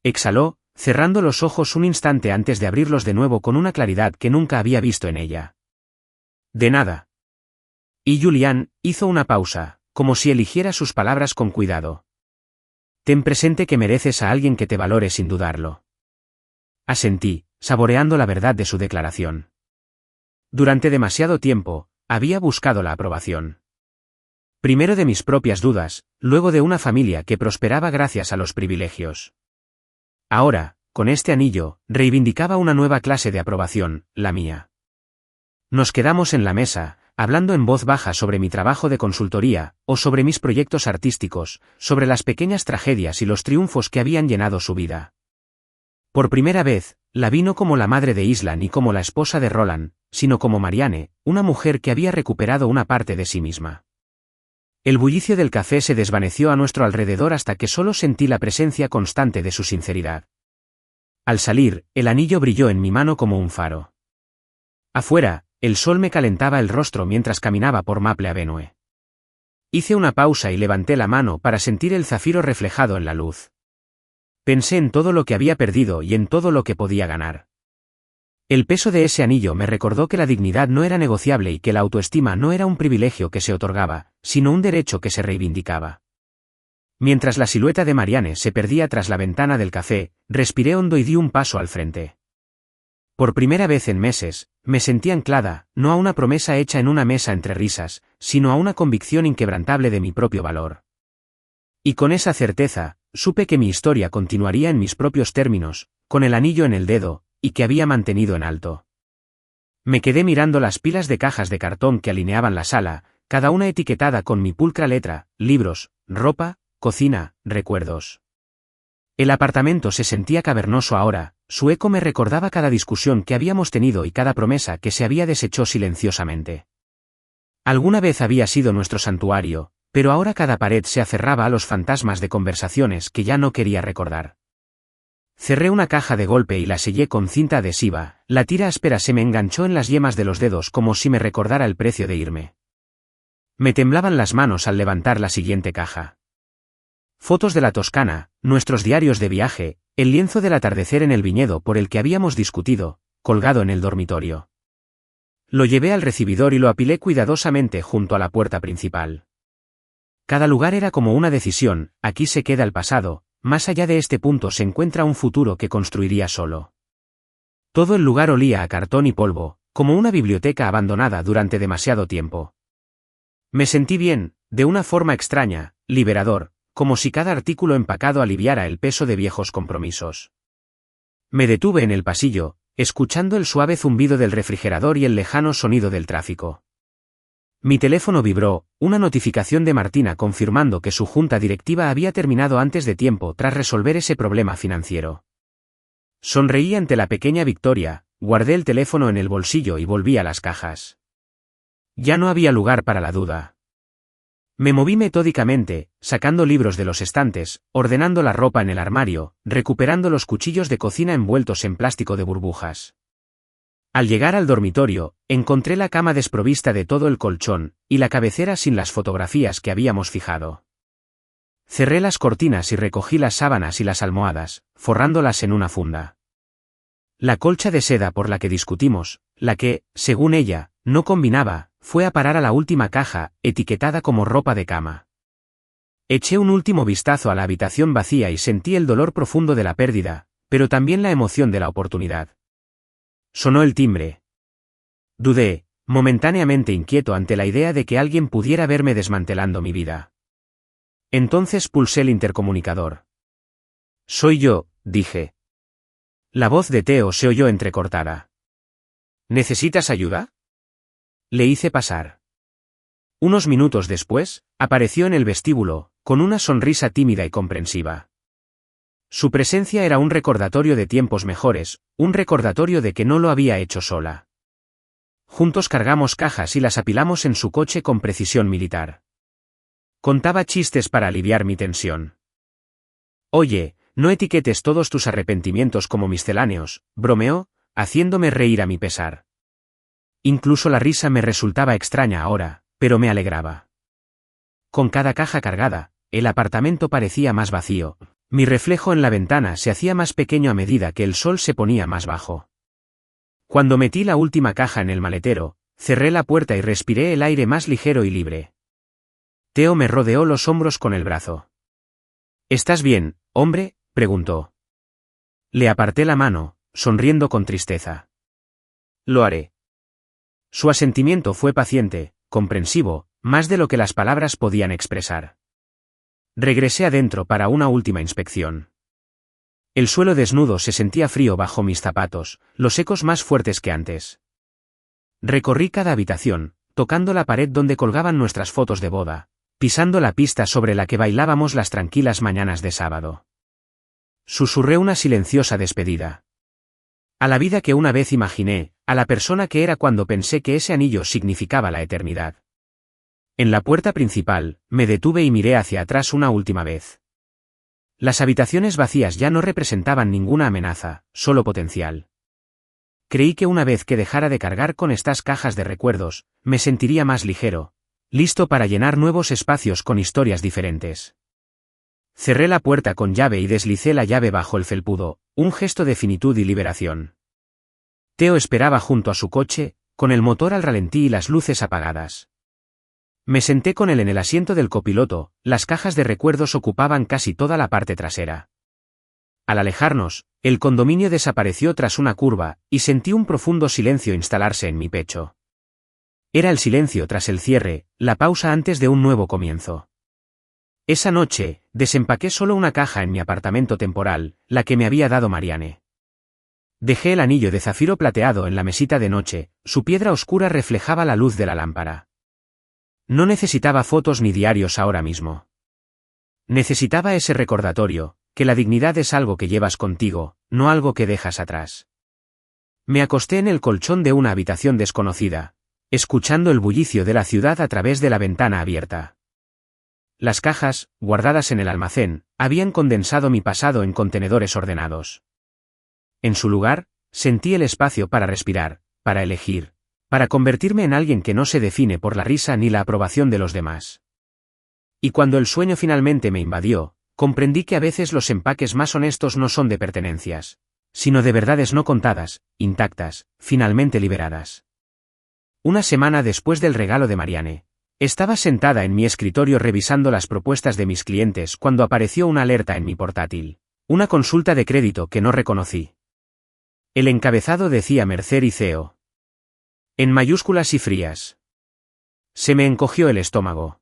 Exhaló, cerrando los ojos un instante antes de abrirlos de nuevo con una claridad que nunca había visto en ella. De nada. Y Julián hizo una pausa, como si eligiera sus palabras con cuidado. Ten presente que mereces a alguien que te valore sin dudarlo. Asentí, saboreando la verdad de su declaración. Durante demasiado tiempo, había buscado la aprobación. Primero de mis propias dudas, luego de una familia que prosperaba gracias a los privilegios. Ahora, con este anillo, reivindicaba una nueva clase de aprobación, la mía. Nos quedamos en la mesa, hablando en voz baja sobre mi trabajo de consultoría, o sobre mis proyectos artísticos, sobre las pequeñas tragedias y los triunfos que habían llenado su vida. Por primera vez, la vi no como la madre de Isla ni como la esposa de Roland, sino como Marianne, una mujer que había recuperado una parte de sí misma. El bullicio del café se desvaneció a nuestro alrededor hasta que solo sentí la presencia constante de su sinceridad. Al salir, el anillo brilló en mi mano como un faro. Afuera, el sol me calentaba el rostro mientras caminaba por Maple Avenue. Hice una pausa y levanté la mano para sentir el zafiro reflejado en la luz. Pensé en todo lo que había perdido y en todo lo que podía ganar. El peso de ese anillo me recordó que la dignidad no era negociable y que la autoestima no era un privilegio que se otorgaba, sino un derecho que se reivindicaba. Mientras la silueta de Marianne se perdía tras la ventana del café, respiré hondo y di un paso al frente. Por primera vez en meses, me sentí anclada, no a una promesa hecha en una mesa entre risas, sino a una convicción inquebrantable de mi propio valor. Y con esa certeza, supe que mi historia continuaría en mis propios términos, con el anillo en el dedo, y que había mantenido en alto. Me quedé mirando las pilas de cajas de cartón que alineaban la sala, cada una etiquetada con mi pulcra letra, libros, ropa, cocina, recuerdos. El apartamento se sentía cavernoso ahora, su eco me recordaba cada discusión que habíamos tenido y cada promesa que se había deshecho silenciosamente. Alguna vez había sido nuestro santuario, pero ahora cada pared se aferraba a los fantasmas de conversaciones que ya no quería recordar. Cerré una caja de golpe y la sellé con cinta adhesiva, la tira áspera se me enganchó en las yemas de los dedos como si me recordara el precio de irme. Me temblaban las manos al levantar la siguiente caja. Fotos de la Toscana, nuestros diarios de viaje, el lienzo del atardecer en el viñedo por el que habíamos discutido, colgado en el dormitorio. Lo llevé al recibidor y lo apilé cuidadosamente junto a la puerta principal. Cada lugar era como una decisión, aquí se queda el pasado, más allá de este punto se encuentra un futuro que construiría solo. Todo el lugar olía a cartón y polvo, como una biblioteca abandonada durante demasiado tiempo. Me sentí bien, de una forma extraña, liberador, como si cada artículo empacado aliviara el peso de viejos compromisos. Me detuve en el pasillo, escuchando el suave zumbido del refrigerador y el lejano sonido del tráfico. Mi teléfono vibró, una notificación de Martina confirmando que su junta directiva había terminado antes de tiempo tras resolver ese problema financiero. Sonreí ante la pequeña victoria, guardé el teléfono en el bolsillo y volví a las cajas. Ya no había lugar para la duda. Me moví metódicamente, sacando libros de los estantes, ordenando la ropa en el armario, recuperando los cuchillos de cocina envueltos en plástico de burbujas. Al llegar al dormitorio, encontré la cama desprovista de todo el colchón, y la cabecera sin las fotografías que habíamos fijado. Cerré las cortinas y recogí las sábanas y las almohadas, forrándolas en una funda. La colcha de seda por la que discutimos, la que, según ella, no combinaba, fue a parar a la última caja, etiquetada como ropa de cama. Eché un último vistazo a la habitación vacía y sentí el dolor profundo de la pérdida, pero también la emoción de la oportunidad. Sonó el timbre. Dudé, momentáneamente inquieto ante la idea de que alguien pudiera verme desmantelando mi vida. Entonces pulsé el intercomunicador. «Soy yo», dije. La voz de Theo se oyó entrecortada. «¿Necesitas ayuda?» Le hice pasar. Unos minutos después, apareció en el vestíbulo, con una sonrisa tímida y comprensiva. Su presencia era un recordatorio de tiempos mejores, un recordatorio de que no lo había hecho sola. Juntos cargamos cajas y las apilamos en su coche con precisión militar. Contaba chistes para aliviar mi tensión. «Oye, no etiquetes todos tus arrepentimientos como misceláneos», bromeó, haciéndome reír a mi pesar. Incluso la risa me resultaba extraña ahora, pero me alegraba. Con cada caja cargada, el apartamento parecía más vacío. Mi reflejo en la ventana se hacía más pequeño a medida que el sol se ponía más bajo. Cuando metí la última caja en el maletero, cerré la puerta y respiré el aire más ligero y libre. Theo me rodeó los hombros con el brazo. «¿Estás bien, hombre?», preguntó. Le aparté la mano, sonriendo con tristeza. «Lo haré». Su asentimiento fue paciente, comprensivo, más de lo que las palabras podían expresar. Regresé adentro para una última inspección. El suelo desnudo se sentía frío bajo mis zapatos, los ecos más fuertes que antes. Recorrí cada habitación, tocando la pared donde colgaban nuestras fotos de boda, pisando la pista sobre la que bailábamos las tranquilas mañanas de sábado. Susurré una silenciosa despedida. A la vida que una vez imaginé, a la persona que era cuando pensé que ese anillo significaba la eternidad. En la puerta principal, me detuve y miré hacia atrás una última vez. Las habitaciones vacías ya no representaban ninguna amenaza, solo potencial. Creí que una vez que dejara de cargar con estas cajas de recuerdos, me sentiría más ligero, listo para llenar nuevos espacios con historias diferentes. Cerré la puerta con llave y deslicé la llave bajo el felpudo, un gesto de finitud y liberación. Theo esperaba junto a su coche, con el motor al ralentí y las luces apagadas. Me senté con él en el asiento del copiloto, las cajas de recuerdos ocupaban casi toda la parte trasera. Al alejarnos, el condominio desapareció tras una curva, y sentí un profundo silencio instalarse en mi pecho. Era el silencio tras el cierre, la pausa antes de un nuevo comienzo. Esa noche, desempaqué solo una caja en mi apartamento temporal, la que me había dado Marianne. Dejé el anillo de zafiro plateado en la mesita de noche, su piedra oscura reflejaba la luz de la lámpara. No necesitaba fotos ni diarios ahora mismo. Necesitaba ese recordatorio, que la dignidad es algo que llevas contigo, no algo que dejas atrás. Me acosté en el colchón de una habitación desconocida, escuchando el bullicio de la ciudad a través de la ventana abierta. Las cajas, guardadas en el almacén, habían condensado mi pasado en contenedores ordenados. En su lugar, sentí el espacio para respirar, para elegir, para convertirme en alguien que no se define por la risa ni la aprobación de los demás. Y cuando el sueño finalmente me invadió, comprendí que a veces los empaques más honestos no son de pertenencias, sino de verdades no contadas, intactas, finalmente liberadas. Una semana después del regalo de Marianne, estaba sentada en mi escritorio revisando las propuestas de mis clientes cuando apareció una alerta en mi portátil, una consulta de crédito que no reconocí. El encabezado decía Mercer y CEO. En mayúsculas y frías. Se me encogió el estómago.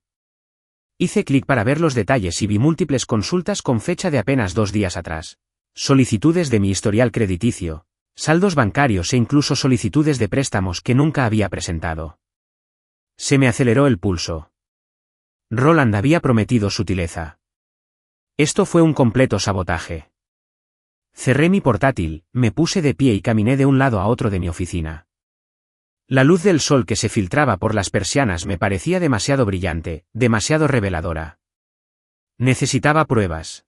Hice clic para ver los detalles y vi múltiples consultas con fecha de apenas 2 días atrás. Solicitudes de mi historial crediticio, saldos bancarios e incluso solicitudes de préstamos que nunca había presentado. Se me aceleró el pulso. Roland había prometido sutileza. Esto fue un completo sabotaje. Cerré mi portátil, me puse de pie y caminé de un lado a otro de mi oficina. La luz del sol que se filtraba por las persianas me parecía demasiado brillante, demasiado reveladora. Necesitaba pruebas.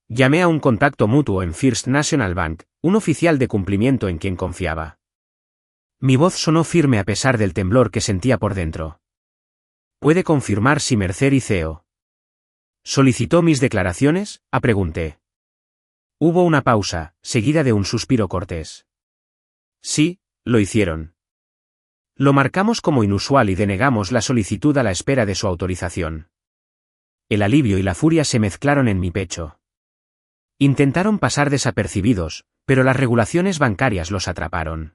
Llamé a un contacto mutuo en First National Bank, un oficial de cumplimiento en quien confiaba. Mi voz sonó firme a pesar del temblor que sentía por dentro. ¿Puede confirmar si Mercer y CEO solicitó mis declaraciones?, pregunté. Hubo una pausa, seguida de un suspiro cortés. Sí, lo hicieron. Lo marcamos como inusual y denegamos la solicitud a la espera de su autorización. El alivio y la furia se mezclaron en mi pecho. Intentaron pasar desapercibidos, pero las regulaciones bancarias los atraparon.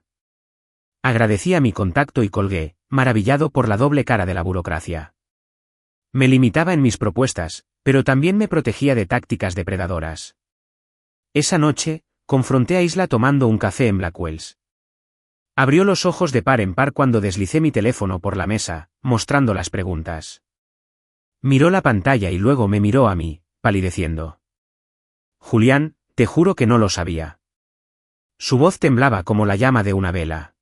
Agradecí a mi contacto y colgué, maravillado por la doble cara de la burocracia. Me limitaba en mis propuestas, pero también me protegía de tácticas depredadoras. Esa noche, confronté a Isla tomando un café en Blackwells. Abrió los ojos de par en par cuando deslicé mi teléfono por la mesa, mostrando las preguntas. Miró la pantalla y luego me miró a mí, palideciendo. Julián, te juro que no lo sabía. Su voz temblaba como la llama de una vela.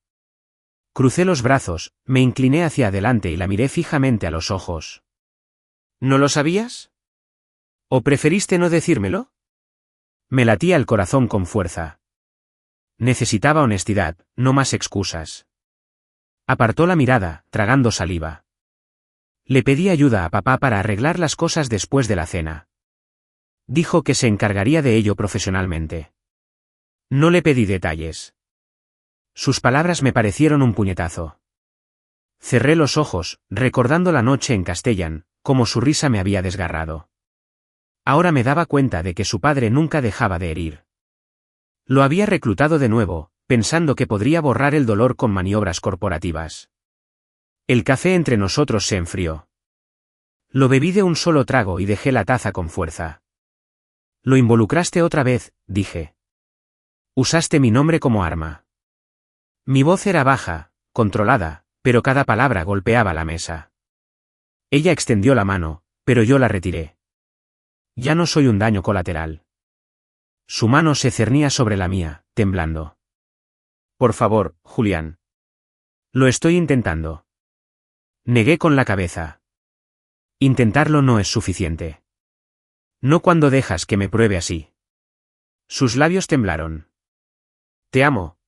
Crucé los brazos, me incliné hacia adelante y la miré fijamente a los ojos. ¿No lo sabías? ¿O preferiste no decírmelo? Me latía el corazón con fuerza. Necesitaba honestidad, no más excusas. Apartó la mirada, tragando saliva. Le pedí ayuda a papá para arreglar las cosas después de la cena. Dijo que se encargaría de ello profesionalmente. No le pedí detalles. Sus palabras me parecieron un puñetazo. Cerré los ojos, recordando la noche en Castellán, como su risa me había desgarrado. Ahora me daba cuenta de que su padre nunca dejaba de herir. Lo había reclutado de nuevo, pensando que podría borrar el dolor con maniobras corporativas. El café entre nosotros se enfrió. Lo bebí de un solo trago y dejé la taza con fuerza. Lo involucraste otra vez, dije. Usaste mi nombre como arma. Mi voz era baja, controlada, pero cada palabra golpeaba la mesa. Ella extendió la mano, pero yo la retiré. Ya no soy un daño colateral. Su mano se cernía sobre la mía, temblando. Por favor, Julián. Lo estoy intentando. Negué con la cabeza. Intentarlo no es suficiente. No cuando dejas que me pruebe así. Sus labios temblaron. Te amo.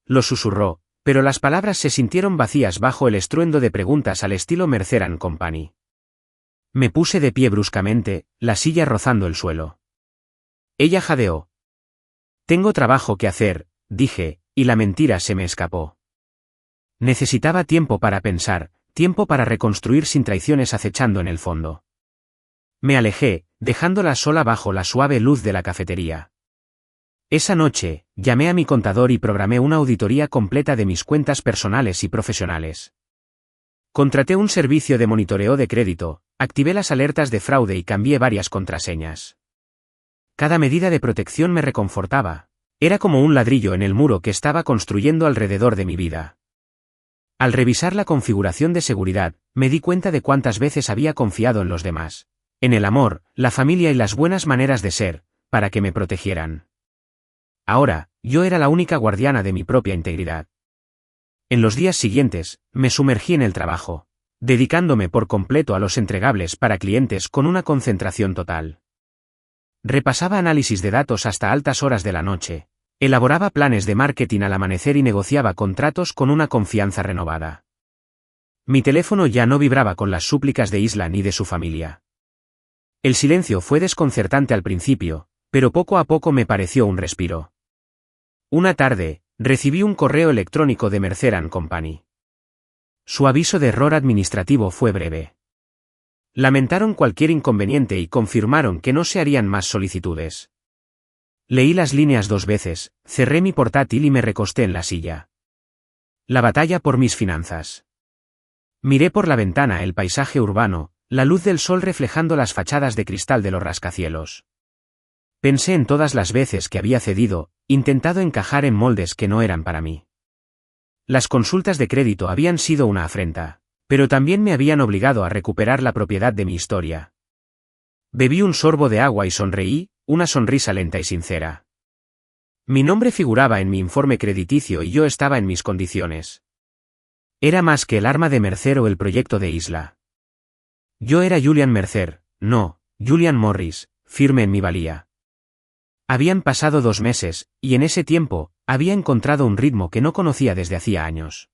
Lo susurró, pero las palabras se sintieron vacías bajo el estruendo de preguntas al estilo Mercer & Company. Me puse de pie bruscamente, la silla rozando el suelo. Ella jadeó. Tengo trabajo que hacer, dije, y la mentira se me escapó. Necesitaba tiempo para pensar, tiempo para reconstruir sin traiciones acechando en el fondo. Me alejé, dejándola sola bajo la suave luz de la cafetería. Esa noche, llamé a mi contador y programé una auditoría completa de mis cuentas personales y profesionales. Contraté un servicio de monitoreo de crédito, activé las alertas de fraude y cambié varias contraseñas. Cada medida de protección me reconfortaba. Era como un ladrillo en el muro que estaba construyendo alrededor de mi vida. Al revisar la configuración de seguridad, me di cuenta de cuántas veces había confiado en los demás, en el amor, la familia y las buenas maneras de ser, para que me protegieran. Ahora, yo era la única guardiana de mi propia integridad. En los días siguientes, me sumergí en el trabajo, dedicándome por completo a los entregables para clientes con una concentración total. Repasaba análisis de datos hasta altas horas de la noche, elaboraba planes de marketing al amanecer y negociaba contratos con una confianza renovada. Mi teléfono ya no vibraba con las súplicas de Isla ni de su familia. El silencio fue desconcertante al principio, pero poco a poco me pareció un respiro. Una tarde, recibí un correo electrónico de Mercer & Company. Su aviso de error administrativo fue breve. Lamentaron cualquier inconveniente y confirmaron que no se harían más solicitudes. Leí las líneas 2 veces, cerré mi portátil y me recosté en la silla. La batalla por mis finanzas. Miré por la ventana el paisaje urbano, la luz del sol reflejando las fachadas de cristal de los rascacielos. Pensé en todas las veces que había cedido, intentado encajar en moldes que no eran para mí. Las consultas de crédito habían sido una afrenta, pero también me habían obligado a recuperar la propiedad de mi historia. Bebí un sorbo de agua y sonreí, una sonrisa lenta y sincera. Mi nombre figuraba en mi informe crediticio y yo estaba en mis condiciones. Era más que el arma de Mercer o el proyecto de Isla. Yo era Julian Mercer, no, Julian Morris, firme en mi valía. Habían pasado 2 meses, y en ese tiempo, había encontrado un ritmo que no conocía desde hacía años.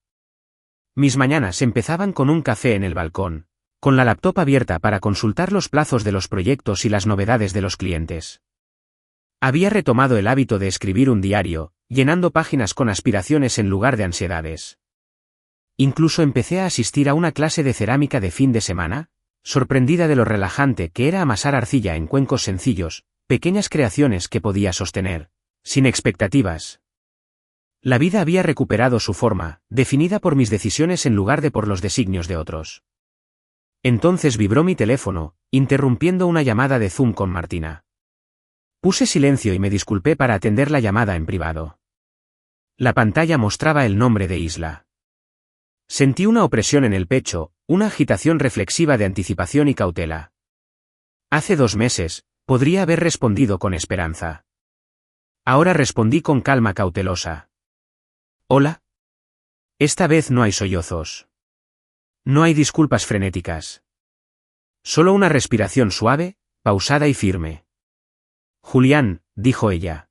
Mis mañanas empezaban con un café en el balcón, con la laptop abierta para consultar los plazos de los proyectos y las novedades de los clientes. Había retomado el hábito de escribir un diario, llenando páginas con aspiraciones en lugar de ansiedades. Incluso empecé a asistir a una clase de cerámica de fin de semana, sorprendida de lo relajante que era amasar arcilla en cuencos sencillos, pequeñas creaciones que podía sostener, sin expectativas. La vida había recuperado su forma, definida por mis decisiones en lugar de por los designios de otros. Entonces vibró mi teléfono, interrumpiendo una llamada de Zoom con Martina. Puse silencio y me disculpé para atender la llamada en privado. La pantalla mostraba el nombre de Isla. Sentí una opresión en el pecho, una agitación reflexiva de anticipación y cautela. Hace 2 meses, podría haber respondido con esperanza. Ahora respondí con calma cautelosa. ¿Hola? Esta vez no hay sollozos. No hay disculpas frenéticas. Solo una respiración suave, pausada y firme. Julián, dijo ella.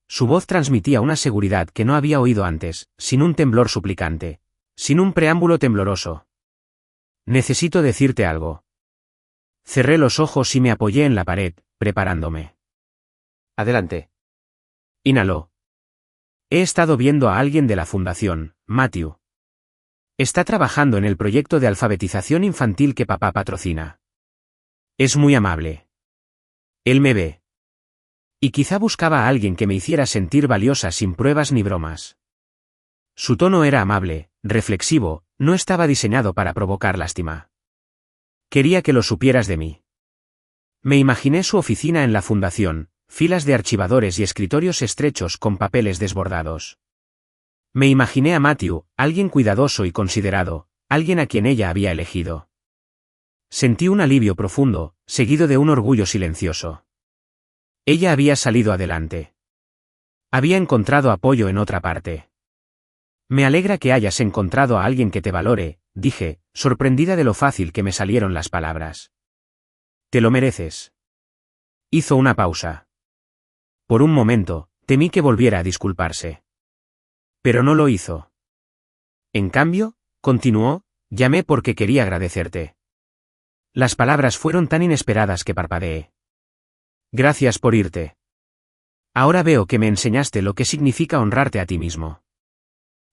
Su voz transmitía una seguridad que no había oído antes, sin un temblor suplicante, sin un preámbulo tembloroso. Necesito decirte algo. Cerré los ojos y me apoyé en la pared, preparándome. Adelante. Inhaló. He estado viendo a alguien de la fundación, Matthew. Está trabajando en el proyecto de alfabetización infantil que papá patrocina. Es muy amable. Él me ve. Y quizá buscaba a alguien que me hiciera sentir valiosa sin pruebas ni bromas. Su tono era amable, reflexivo, no estaba diseñado para provocar lástima. Quería que lo supieras de mí. Me imaginé su oficina en la fundación, filas de archivadores y escritorios estrechos con papeles desbordados. Me imaginé a Matthew, alguien cuidadoso y considerado, alguien a quien ella había elegido. Sentí un alivio profundo, seguido de un orgullo silencioso. Ella había salido adelante. Había encontrado apoyo en otra parte. Me alegra que hayas encontrado a alguien que te valore, dije, sorprendida de lo fácil que me salieron las palabras. Te lo mereces. Hizo una pausa. Por un momento, temí que volviera a disculparse. Pero no lo hizo. En cambio, continuó, llamé porque quería agradecerte. Las palabras fueron tan inesperadas que parpadeé. Gracias por irte. Ahora veo que me enseñaste lo que significa honrarte a ti mismo.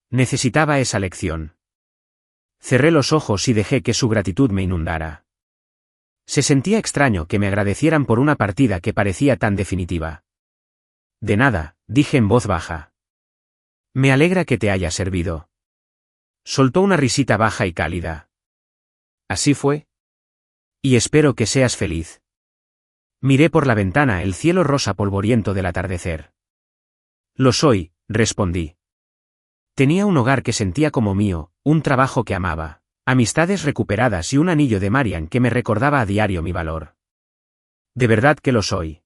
Necesitaba esa lección. Cerré los ojos y dejé que su gratitud me inundara. Se sentía extraño que me agradecieran por una partida que parecía tan definitiva. De nada, dije en voz baja. Me alegra que te haya servido. Soltó una risita baja y cálida. Así fue. Y espero que seas feliz. Miré por la ventana el cielo rosa polvoriento del atardecer. Lo soy, respondí. Tenía un hogar que sentía como mío, un trabajo que amaba, amistades recuperadas y un anillo de Marian que me recordaba a diario mi valor. De verdad que lo soy.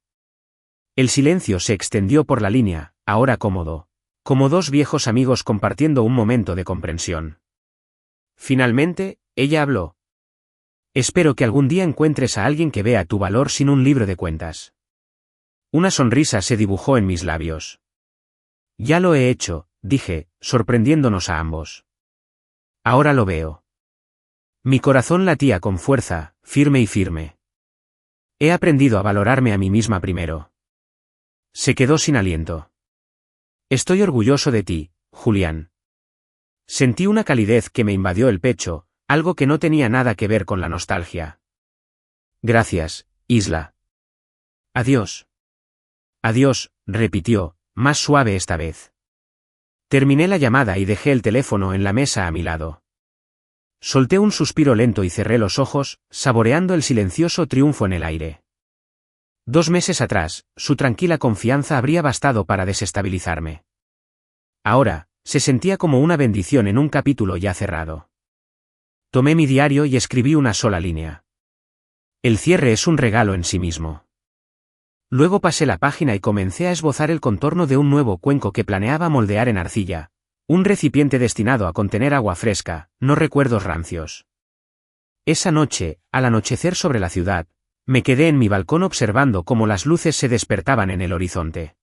El silencio se extendió por la línea, ahora cómodo, como dos viejos amigos compartiendo un momento de comprensión. Finalmente, ella habló. Espero que algún día encuentres a alguien que vea tu valor sin un libro de cuentas. Una sonrisa se dibujó en mis labios. Ya lo he hecho, dije, sorprendiéndonos a ambos. Ahora lo veo. Mi corazón latía con fuerza, firme y firme. He aprendido a valorarme a mí misma primero. Se quedó sin aliento. Estoy orgulloso de ti, Julián. Sentí una calidez que me invadió el pecho, algo que no tenía nada que ver con la nostalgia. Gracias, Isla. Adiós. Adiós, repitió, más suave esta vez. Terminé la llamada y dejé el teléfono en la mesa a mi lado. Solté un suspiro lento y cerré los ojos, saboreando el silencioso triunfo en el aire. 2 meses atrás, su tranquila confianza habría bastado para desestabilizarme. Ahora, se sentía como una bendición en un capítulo ya cerrado. Tomé mi diario y escribí una sola línea. El cierre es un regalo en sí mismo. Luego pasé la página y comencé a esbozar el contorno de un nuevo cuenco que planeaba moldear en arcilla, un recipiente destinado a contener agua fresca, no recuerdos rancios. Esa noche, al anochecer sobre la ciudad, me quedé en mi balcón observando cómo las luces se despertaban en el horizonte.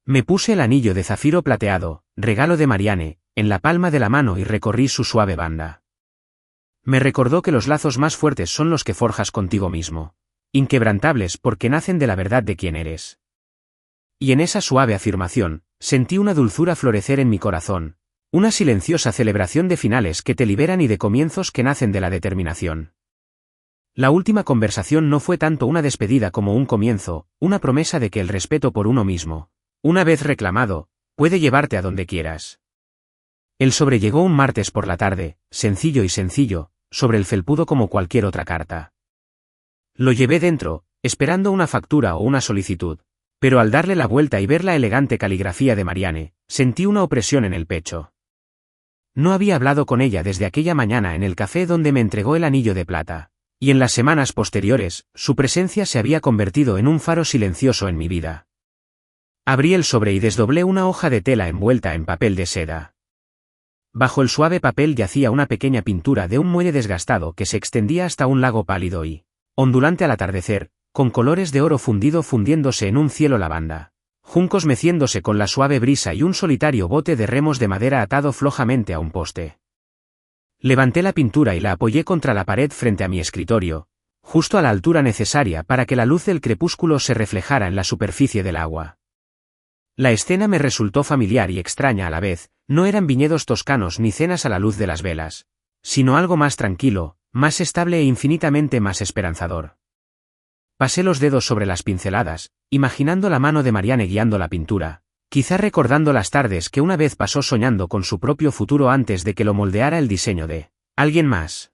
Me puse el anillo de zafiro plateado, regalo de Marianne, en la palma de la mano y recorrí su suave banda. Me recordó que los lazos más fuertes son los que forjas contigo mismo, inquebrantables porque nacen de la verdad de quién eres. Y en esa suave afirmación, sentí una dulzura florecer en mi corazón, una silenciosa celebración de finales que te liberan y de comienzos que nacen de la determinación. La última conversación no fue tanto una despedida como un comienzo, una promesa de que el respeto por uno mismo, una vez reclamado, puede llevarte a donde quieras. El sobre llegó un martes por la tarde, sencillo y sencillo, sobre el felpudo como cualquier otra carta. Lo llevé dentro, esperando una factura o una solicitud, pero al darle la vuelta y ver la elegante caligrafía de Marianne, sentí una opresión en el pecho. No había hablado con ella desde aquella mañana en el café donde me entregó el anillo de plata, y en las semanas posteriores, su presencia se había convertido en un faro silencioso en mi vida. Abrí el sobre y desdoblé una hoja de tela envuelta en papel de seda. Bajo el suave papel yacía una pequeña pintura de un muelle desgastado que se extendía hasta un lago pálido y, ondulante al atardecer, con colores de oro fundido fundiéndose en un cielo lavanda, juncos meciéndose con la suave brisa y un solitario bote de remos de madera atado flojamente a un poste. Levanté la pintura y la apoyé contra la pared frente a mi escritorio, justo a la altura necesaria para que la luz del crepúsculo se reflejara en la superficie del agua. La escena me resultó familiar y extraña a la vez, no eran viñedos toscanos ni cenas a la luz de las velas, sino algo más tranquilo, más estable e infinitamente más esperanzador. Pasé los dedos sobre las pinceladas, imaginando la mano de Marianne guiando la pintura, quizá recordando las tardes que una vez pasó soñando con su propio futuro antes de que lo moldeara el diseño de alguien más.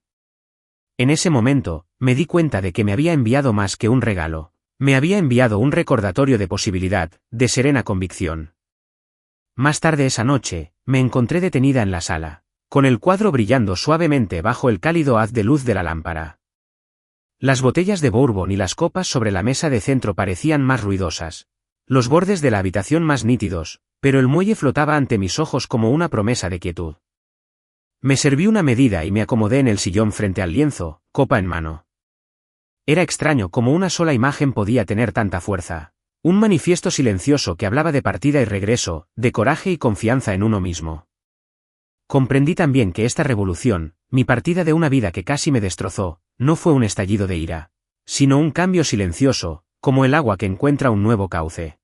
En ese momento, me di cuenta de que me había enviado más que un regalo, me había enviado un recordatorio de posibilidad, de serena convicción. Más tarde esa noche, me encontré detenida en la sala, con el cuadro brillando suavemente bajo el cálido haz de luz de la lámpara. Las botellas de Bourbon y las copas sobre la mesa de centro parecían más ruidosas, los bordes de la habitación más nítidos, pero el muelle flotaba ante mis ojos como una promesa de quietud. Me serví una medida y me acomodé en el sillón frente al lienzo, copa en mano. Era extraño cómo una sola imagen podía tener tanta fuerza. Un manifiesto silencioso que hablaba de partida y regreso, de coraje y confianza en uno mismo. Comprendí también que esta revolución, mi partida de una vida que casi me destrozó, no fue un estallido de ira, sino un cambio silencioso, como el agua que encuentra un nuevo cauce.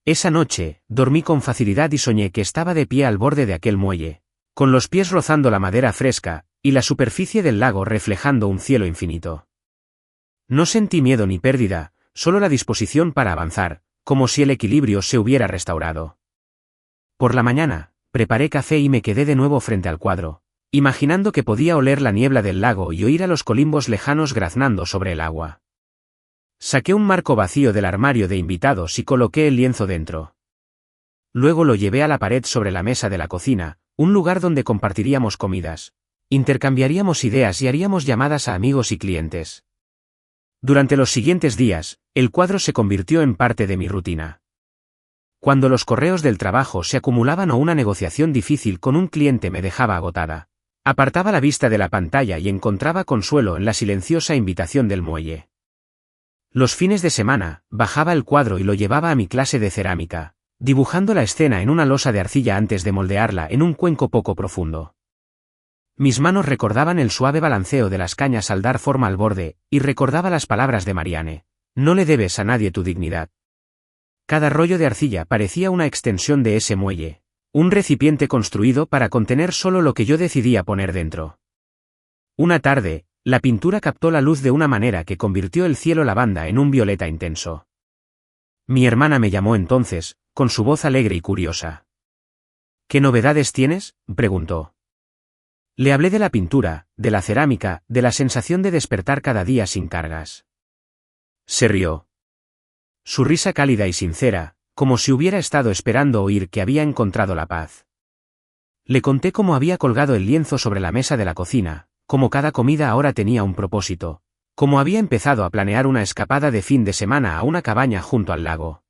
Esa noche, dormí con facilidad y soñé que estaba de pie al borde de aquel muelle, con los pies rozando la madera fresca, y la superficie del lago reflejando un cielo infinito. No sentí miedo ni pérdida, solo la disposición para avanzar, como si el equilibrio se hubiera restaurado. Por la mañana, preparé café y me quedé de nuevo frente al cuadro, imaginando que podía oler la niebla del lago y oír a los colimbos lejanos graznando sobre el agua. Saqué un marco vacío del armario de invitados y coloqué el lienzo dentro. Luego lo llevé a la pared sobre la mesa de la cocina, un lugar donde compartiríamos comidas, intercambiaríamos ideas y haríamos llamadas a amigos y clientes. Durante los siguientes días, el cuadro se convirtió en parte de mi rutina. Cuando los correos del trabajo se acumulaban o una negociación difícil con un cliente me dejaba agotada, apartaba la vista de la pantalla y encontraba consuelo en la silenciosa invitación del muelle. Los fines de semana, bajaba el cuadro y lo llevaba a mi clase de cerámica, dibujando la escena en una losa de arcilla antes de moldearla en un cuenco poco profundo. Mis manos recordaban el suave balanceo de las cañas al dar forma al borde, y recordaba las palabras de Marianne: no le debes a nadie tu dignidad. Cada rollo de arcilla parecía una extensión de ese muelle, un recipiente construido para contener solo lo que yo decidía poner dentro. Una tarde, la pintura captó la luz de una manera que convirtió el cielo lavanda en un violeta intenso. Mi hermana me llamó entonces, con su voz alegre y curiosa. ¿Qué novedades tienes?, preguntó. Le hablé de la pintura, de la cerámica, de la sensación de despertar cada día sin cargas. Se rió. Su risa cálida y sincera, como si hubiera estado esperando oír que había encontrado la paz. Le conté cómo había colgado el lienzo sobre la mesa de la cocina, cómo cada comida ahora tenía un propósito, cómo había empezado a planear una escapada de fin de semana a una cabaña junto al lago.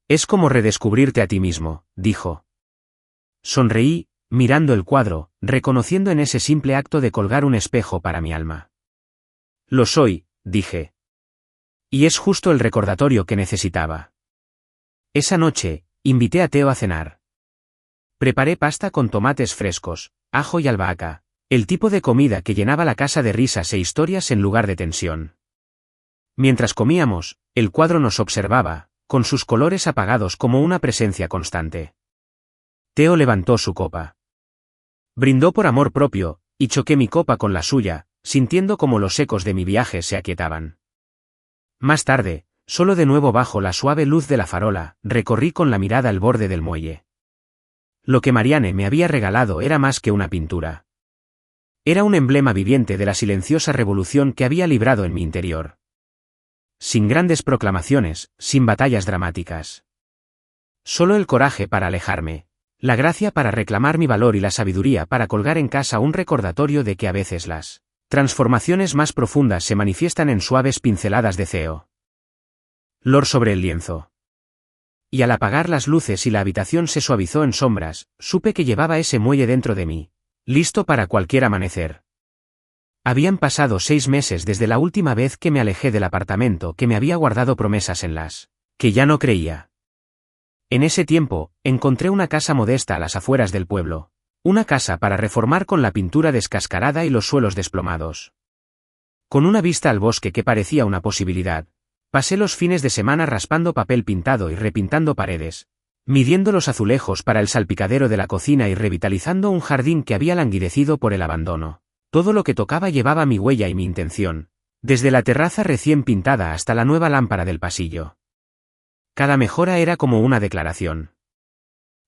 Es como redescubrirte a ti mismo, dijo. Sonreí, mirando el cuadro, reconociendo en ese simple acto de colgar un espejo para mi alma. Lo soy, dije. Y es justo el recordatorio que necesitaba. Esa noche, invité a Theo a cenar. Preparé pasta con tomates frescos, ajo y albahaca, el tipo de comida que llenaba la casa de risas e historias en lugar de tensión. Mientras comíamos, el cuadro nos observaba, con sus colores apagados como una presencia constante. Theo levantó su copa. Brindó por amor propio, y choqué mi copa con la suya, sintiendo como los ecos de mi viaje se aquietaban. Más tarde, solo de nuevo bajo la suave luz de la farola, recorrí con la mirada el borde del muelle. Lo que Marianne me había regalado era más que una pintura. Era un emblema viviente de la silenciosa revolución que había librado en mi interior. Sin grandes proclamaciones, sin batallas dramáticas. Solo el coraje para alejarme, la gracia para reclamar mi valor y la sabiduría para colgar en casa un recordatorio de que a veces las transformaciones más profundas se manifiestan en suaves pinceladas de Theo. Lor sobre el lienzo. Y al apagar las luces y la habitación se suavizó en sombras, supe que llevaba ese muelle dentro de mí, listo para cualquier amanecer. Habían pasado 6 meses desde la última vez que me alejé del apartamento que me había guardado promesas en las que ya no creía. En ese tiempo, encontré una casa modesta a las afueras del pueblo. Una casa para reformar con la pintura descascarada y los suelos desplomados. Con una vista al bosque que parecía una posibilidad, pasé los fines de semana raspando papel pintado y repintando paredes, midiendo los azulejos para el salpicadero de la cocina y revitalizando un jardín que había languidecido por el abandono. Todo lo que tocaba llevaba mi huella y mi intención, Desde la terraza recién pintada hasta la nueva lámpara del pasillo. Cada mejora era como una declaración.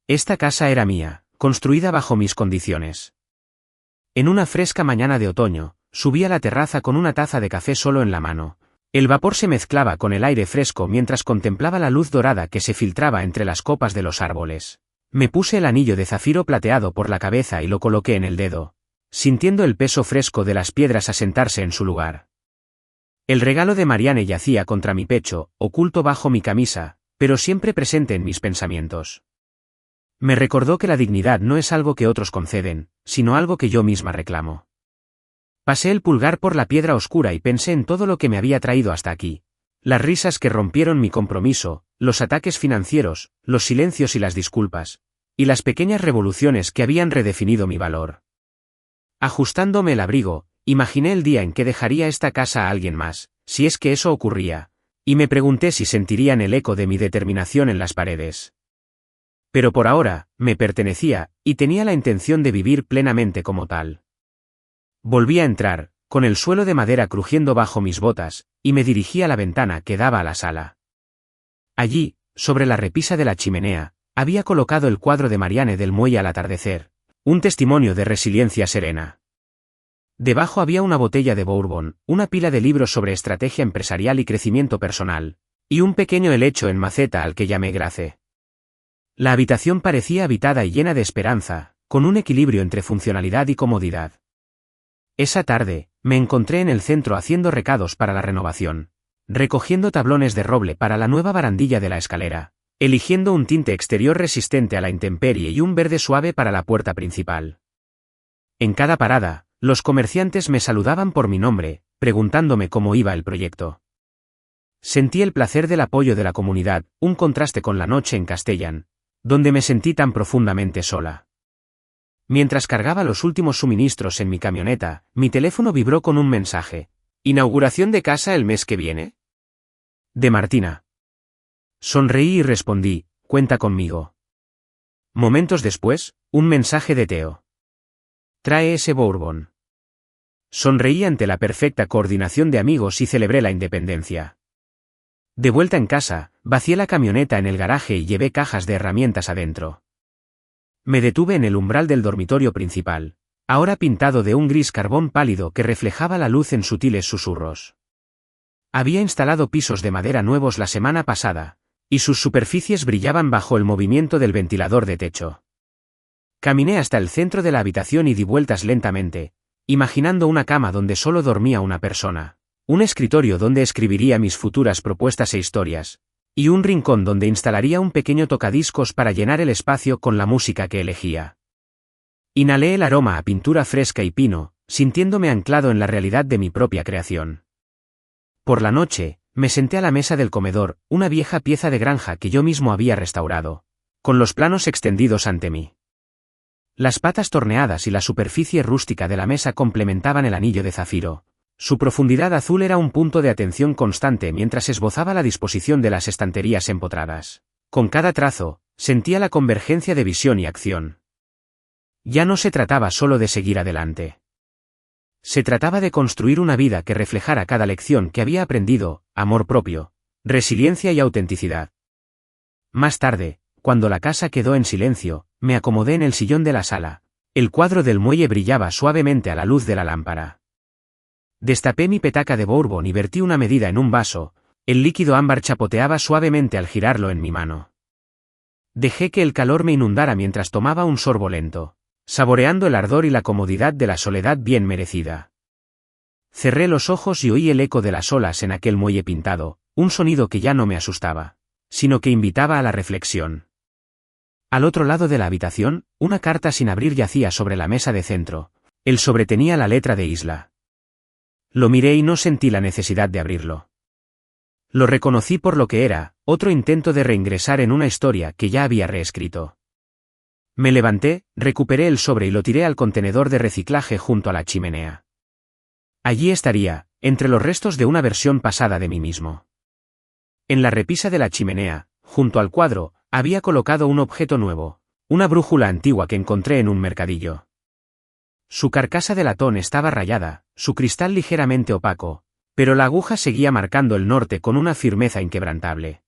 Esta casa era mía, construida bajo mis condiciones. En una fresca mañana de otoño, subí a la terraza con una taza de café solo en la mano. El vapor se mezclaba con el aire fresco mientras contemplaba la luz dorada que se filtraba entre las copas de los árboles. Me puse el anillo de zafiro plateado por la cabeza y lo coloqué en el dedo, sintiendo el peso fresco de las piedras asentarse en su lugar. El regalo de Marianne yacía contra mi pecho, oculto bajo mi camisa, pero siempre presente en mis pensamientos. Me recordó que la dignidad no es algo que otros conceden, sino algo que yo misma reclamo. Pasé el pulgar por la piedra oscura y pensé en todo lo que me había traído hasta aquí. Las risas que rompieron mi compromiso, los ataques financieros, los silencios y las disculpas, y las pequeñas revoluciones que habían redefinido mi valor. Ajustándome el abrigo, imaginé el día en que dejaría esta casa a alguien más, si es que eso ocurría, y me pregunté si sentirían el eco de mi determinación en las paredes. Pero por ahora, me pertenecía, y tenía la intención de vivir plenamente como tal. Volví a entrar, con el suelo de madera crujiendo bajo mis botas, y me dirigí a la ventana que daba a la sala. Allí, sobre la repisa de la chimenea, había colocado el cuadro de Marianne del muelle al atardecer, un testimonio de resiliencia serena. Debajo había una botella de Bourbon, una pila de libros sobre estrategia empresarial y crecimiento personal, y un pequeño helecho en maceta al que llamé Grace. La habitación parecía habitada y llena de esperanza, con un equilibrio entre funcionalidad y comodidad. Esa tarde, me encontré en el centro haciendo recados para la renovación, recogiendo tablones de roble para la nueva barandilla de la escalera, eligiendo un tinte exterior resistente a la intemperie y un verde suave para la puerta principal. En cada parada, los comerciantes me saludaban por mi nombre, preguntándome cómo iba el proyecto. Sentí el placer del apoyo de la comunidad, un contraste con la noche en Castellán, donde me sentí tan profundamente sola. Mientras cargaba los últimos suministros en mi camioneta, mi teléfono vibró con un mensaje. ¿Inauguración de casa el mes que viene? De Martina. Sonreí y respondí, cuenta conmigo. Momentos después, un mensaje de Teo. Trae ese Bourbon. Sonreí ante la perfecta coordinación de amigos y celebré la independencia. De vuelta en casa, vacié la camioneta en el garaje y llevé cajas de herramientas adentro. Me detuve en el umbral del dormitorio principal, ahora pintado de un gris carbón pálido que reflejaba la luz en sutiles susurros. Había instalado pisos de madera nuevos la semana pasada, y sus superficies brillaban bajo el movimiento del ventilador de techo. Caminé hasta el centro de la habitación y di vueltas lentamente, imaginando una cama donde solo dormía una persona, un escritorio donde escribiría mis futuras propuestas e historias, y un rincón donde instalaría un pequeño tocadiscos para llenar el espacio con la música que elegía. Inhalé el aroma a pintura fresca y pino, sintiéndome anclado en la realidad de mi propia creación. Por la noche, me senté a la mesa del comedor, una vieja pieza de granja que yo mismo había restaurado, con los planos extendidos ante mí. Las patas torneadas y la superficie rústica de la mesa complementaban el anillo de zafiro. Su profundidad azul era un punto de atención constante mientras esbozaba la disposición de las estanterías empotradas. Con cada trazo, sentía la convergencia de visión y acción. Ya no se trataba solo de seguir adelante. Se trataba de construir una vida que reflejara cada lección que había aprendido, amor propio, resiliencia y autenticidad. Más tarde, cuando la casa quedó en silencio, me acomodé en el sillón de la sala. El cuadro del muelle brillaba suavemente a la luz de la lámpara. Destapé mi petaca de Bourbon y vertí una medida en un vaso, el líquido ámbar chapoteaba suavemente al girarlo en mi mano. Dejé que el calor me inundara mientras tomaba un sorbo lento, saboreando el ardor y la comodidad de la soledad bien merecida. Cerré los ojos y oí el eco de las olas en aquel muelle pintado, un sonido que ya no me asustaba, sino que invitaba a la reflexión. Al otro lado de la habitación, una carta sin abrir yacía sobre la mesa de centro. El sobre tenía la letra de Isla. Lo miré y no sentí la necesidad de abrirlo. Lo reconocí por lo que era, otro intento de reingresar en una historia que ya había reescrito. Me levanté, recuperé el sobre y lo tiré al contenedor de reciclaje junto a la chimenea. Allí estaría, entre los restos de una versión pasada de mí mismo. En la repisa de la chimenea, junto al cuadro, había colocado un objeto nuevo, una brújula antigua que encontré en un mercadillo. Su carcasa de latón estaba rayada, su cristal ligeramente opaco, Pero la aguja seguía marcando el norte con una firmeza inquebrantable.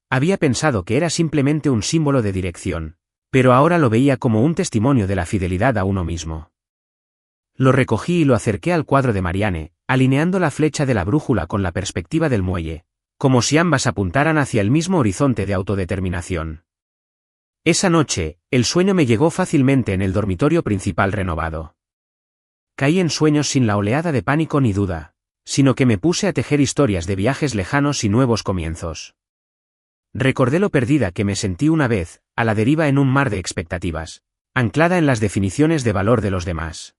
Había pensado que era simplemente un símbolo de dirección, pero ahora lo veía como un testimonio de la fidelidad a uno mismo. Lo recogí y lo acerqué al cuadro de Marianne, alineando la flecha de la brújula con la perspectiva del muelle, como si ambas apuntaran hacia el mismo horizonte de autodeterminación. Esa noche, el sueño me llegó fácilmente en el dormitorio principal renovado. Caí en sueños sin la oleada de pánico ni duda, sino que me puse a tejer historias de viajes lejanos y nuevos comienzos. Recordé lo perdida que me sentí una vez, a la deriva en un mar de expectativas, anclada en las definiciones de valor de los demás.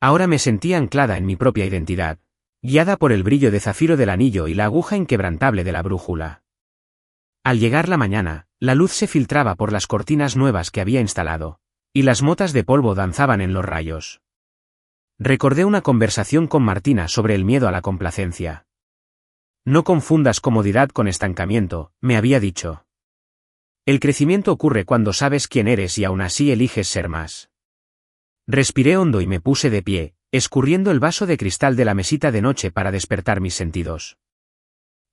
Ahora me sentía anclada en mi propia identidad, guiada por el brillo de zafiro del anillo y la aguja inquebrantable de la brújula. Al llegar la mañana, la luz se filtraba por las cortinas nuevas que había instalado, y las motas de polvo danzaban en los rayos. Recordé una conversación con Martina sobre el miedo a la complacencia. No confundas comodidad con estancamiento, me había dicho. El crecimiento ocurre cuando sabes quién eres y aún así eliges ser más. Respiré hondo y me puse de pie, escurriendo el vaso de cristal de la mesita de noche para despertar mis sentidos.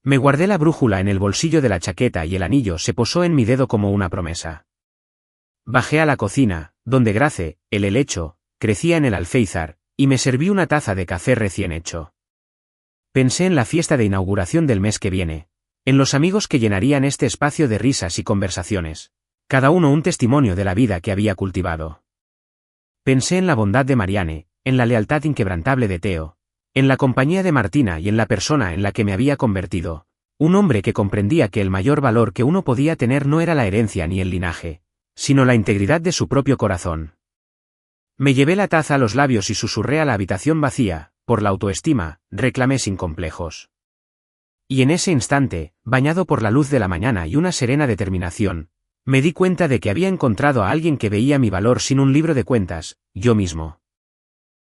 Me guardé la brújula en el bolsillo de la chaqueta y el anillo se posó en mi dedo como una promesa. Bajé a la cocina, donde Grace, el helecho, crecía en el alféizar, y me serví una taza de café recién hecho. Pensé en la fiesta de inauguración del mes que viene, en los amigos que llenarían este espacio de risas y conversaciones, cada uno un testimonio de la vida que había cultivado. Pensé en la bondad de Marianne, en la lealtad inquebrantable de Theo, en la compañía de Martina y en la persona en la que me había convertido, un hombre que comprendía que el mayor valor que uno podía tener no era la herencia ni el linaje, sino la integridad de su propio corazón. Me llevé la taza a los labios y susurré a la habitación vacía, por la autoestima, reclamé sin complejos. Y en ese instante, bañado por la luz de la mañana y una serena determinación, me di cuenta de que había encontrado a alguien que veía mi valor sin un libro de cuentas, yo mismo.